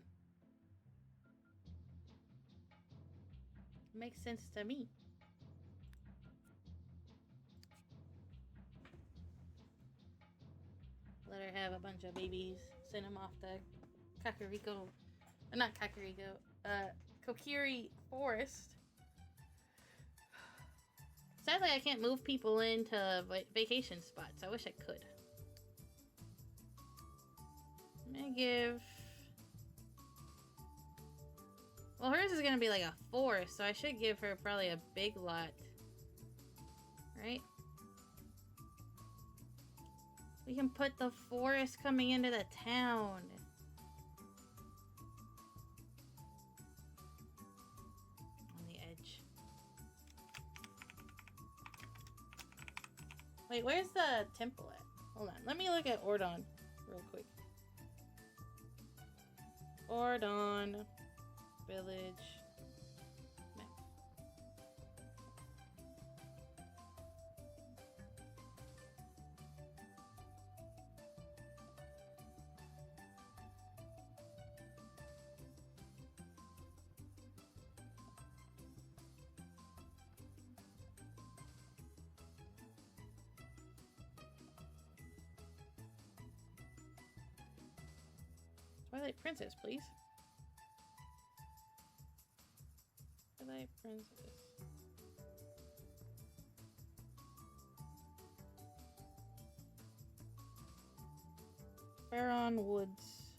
Makes sense to me. Let her have a bunch of babies. Send them off to Kakariko. Not Kakariko. Kokiri Forest. Sadly, I can't move people into vacation spots. I wish I could. I'm gonna give... Well, hers is gonna be like a forest, so I should give her probably a big lot. Right? We can put the forest coming into the town. On the edge. Wait, where's the temple at? Hold on, let me look at Ordon real quick. Ordon village map. Twilight Princess, please. Twilight Princess. Faron Woods.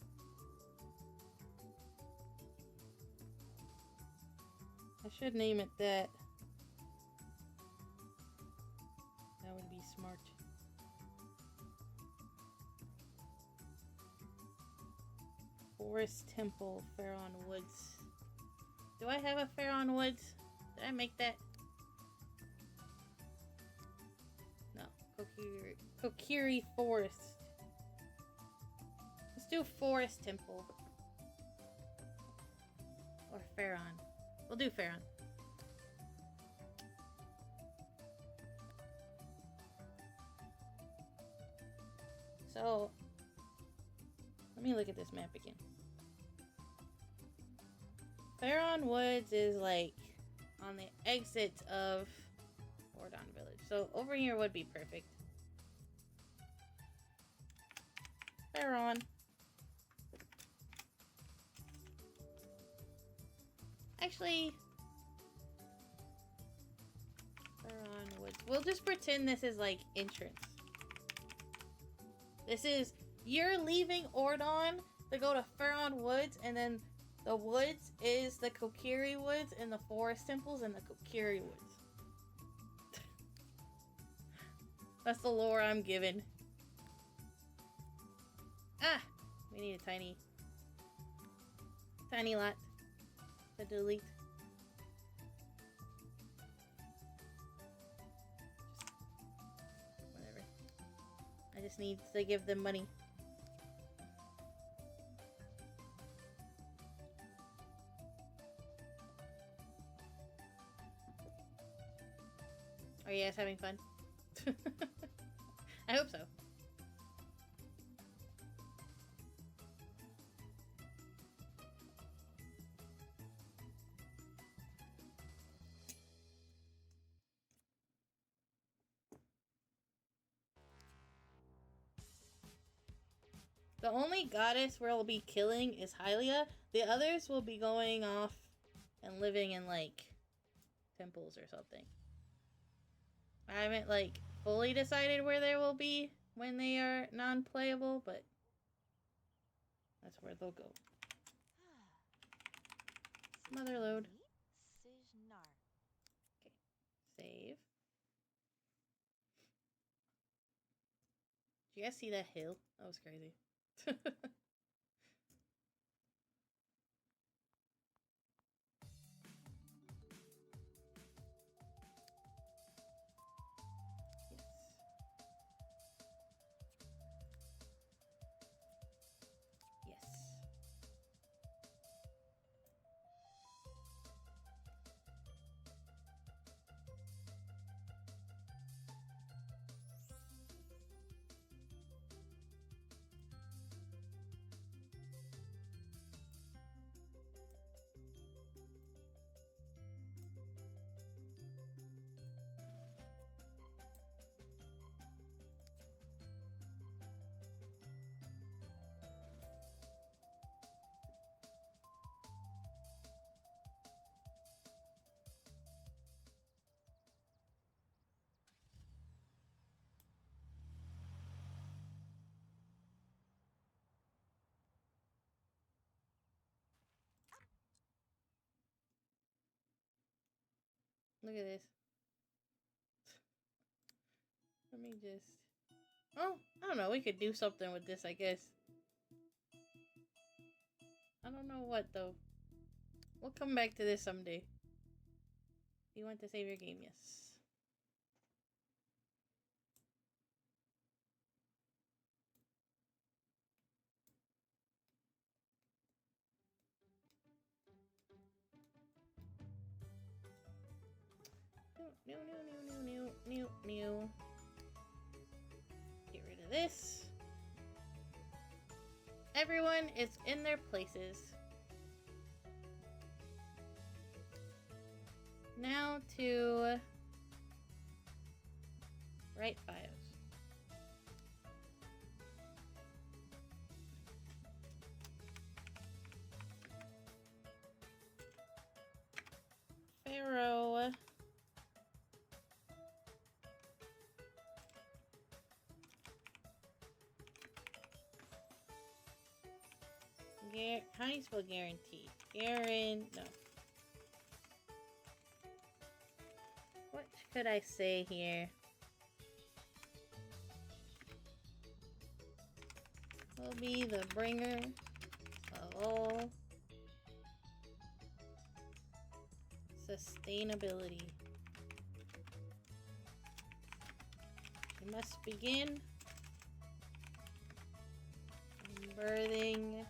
I should name it that. That would be smart. Forest Temple, Faron Woods. Do I have a Faron Woods? Did I make that? No. Kokiri Forest. Let's do Forest Temple. Or Faron. We'll do Faron. So, let me look at this map again. Faron Woods is like on the exits of Ordon Village. So over here would be perfect. Faron. Actually, Faron Woods. We'll just pretend this is like entrance. This is, you're leaving Ordon to go to Furon Woods, and then the woods is the Kokiri Woods, and the forest temples and the Kokiri Woods. That's the lore I'm given. Ah! We need a tiny lot to delete. Whatever. I just need to give them money. Are you guys having fun? I hope so. The only goddess we'll be killing is Hylia. The others will be going off and living in, like, temples or something. I haven't, like, fully decided where they will be when they are non-playable, but that's where they'll go. Mother load. Okay, save. Did you guys see that hill? That was crazy. Look at this. Let me just... Oh, I don't know. We could do something with this, I guess. I don't know what, though. We'll come back to this someday. You want to save your game? Yes. New. Get rid of this. Everyone is in their places. Now to write bios. Pharaoh. How do you spell guarantee? No. What could I say here? Will be the bringer of all sustainability. You must begin birthing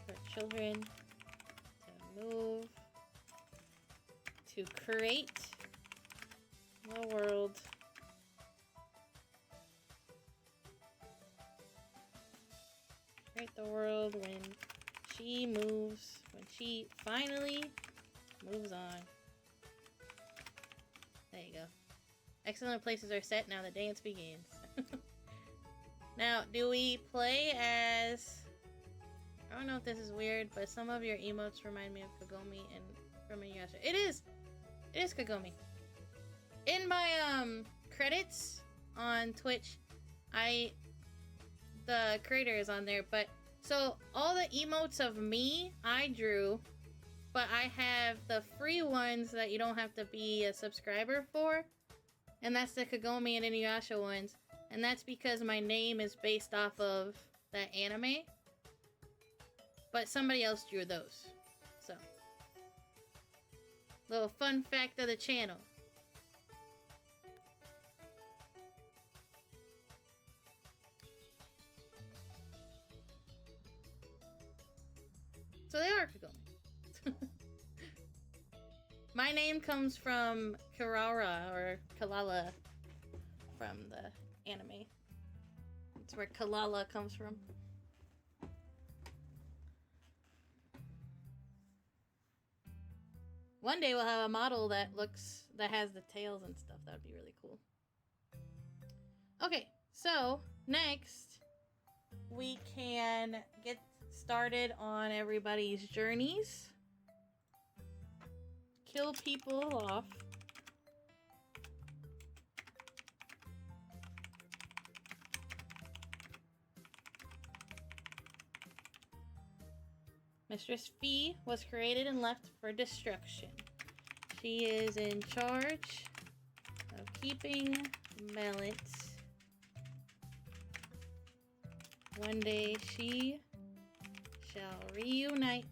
for children to move, to create the world. Create the world when she moves, when she finally moves on. There you go. Excellent places are set, now the dance begins. Now, do we play as... I don't know if this is weird, but some of your emotes remind me of Kagome and from Inuyasha. It is Kagome. In my credits on Twitch, the creator is on there, but so all the emotes of me, I drew, but I have the free ones that you don't have to be a subscriber for, and that's the Kagome and Inuyasha ones, and that's because my name is based off of that anime, but somebody else drew those, so. Little fun fact of the channel. So they are Kagome. My name comes from Kirara, or Kalala, from the anime. That's where Kalala comes from. One day we'll have a model that has the tails and stuff. That would be really cool. Okay, so next we can get started on everybody's journeys. Kill people off. Mistress Fee was created and left for destruction. She is in charge of keeping balance. One day she shall reunite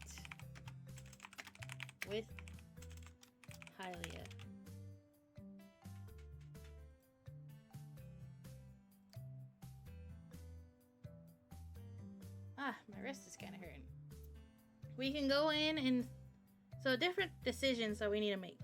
with Hylia. Ah, my wrist is kind of hurting. We can go in and... So different decisions that we need to make.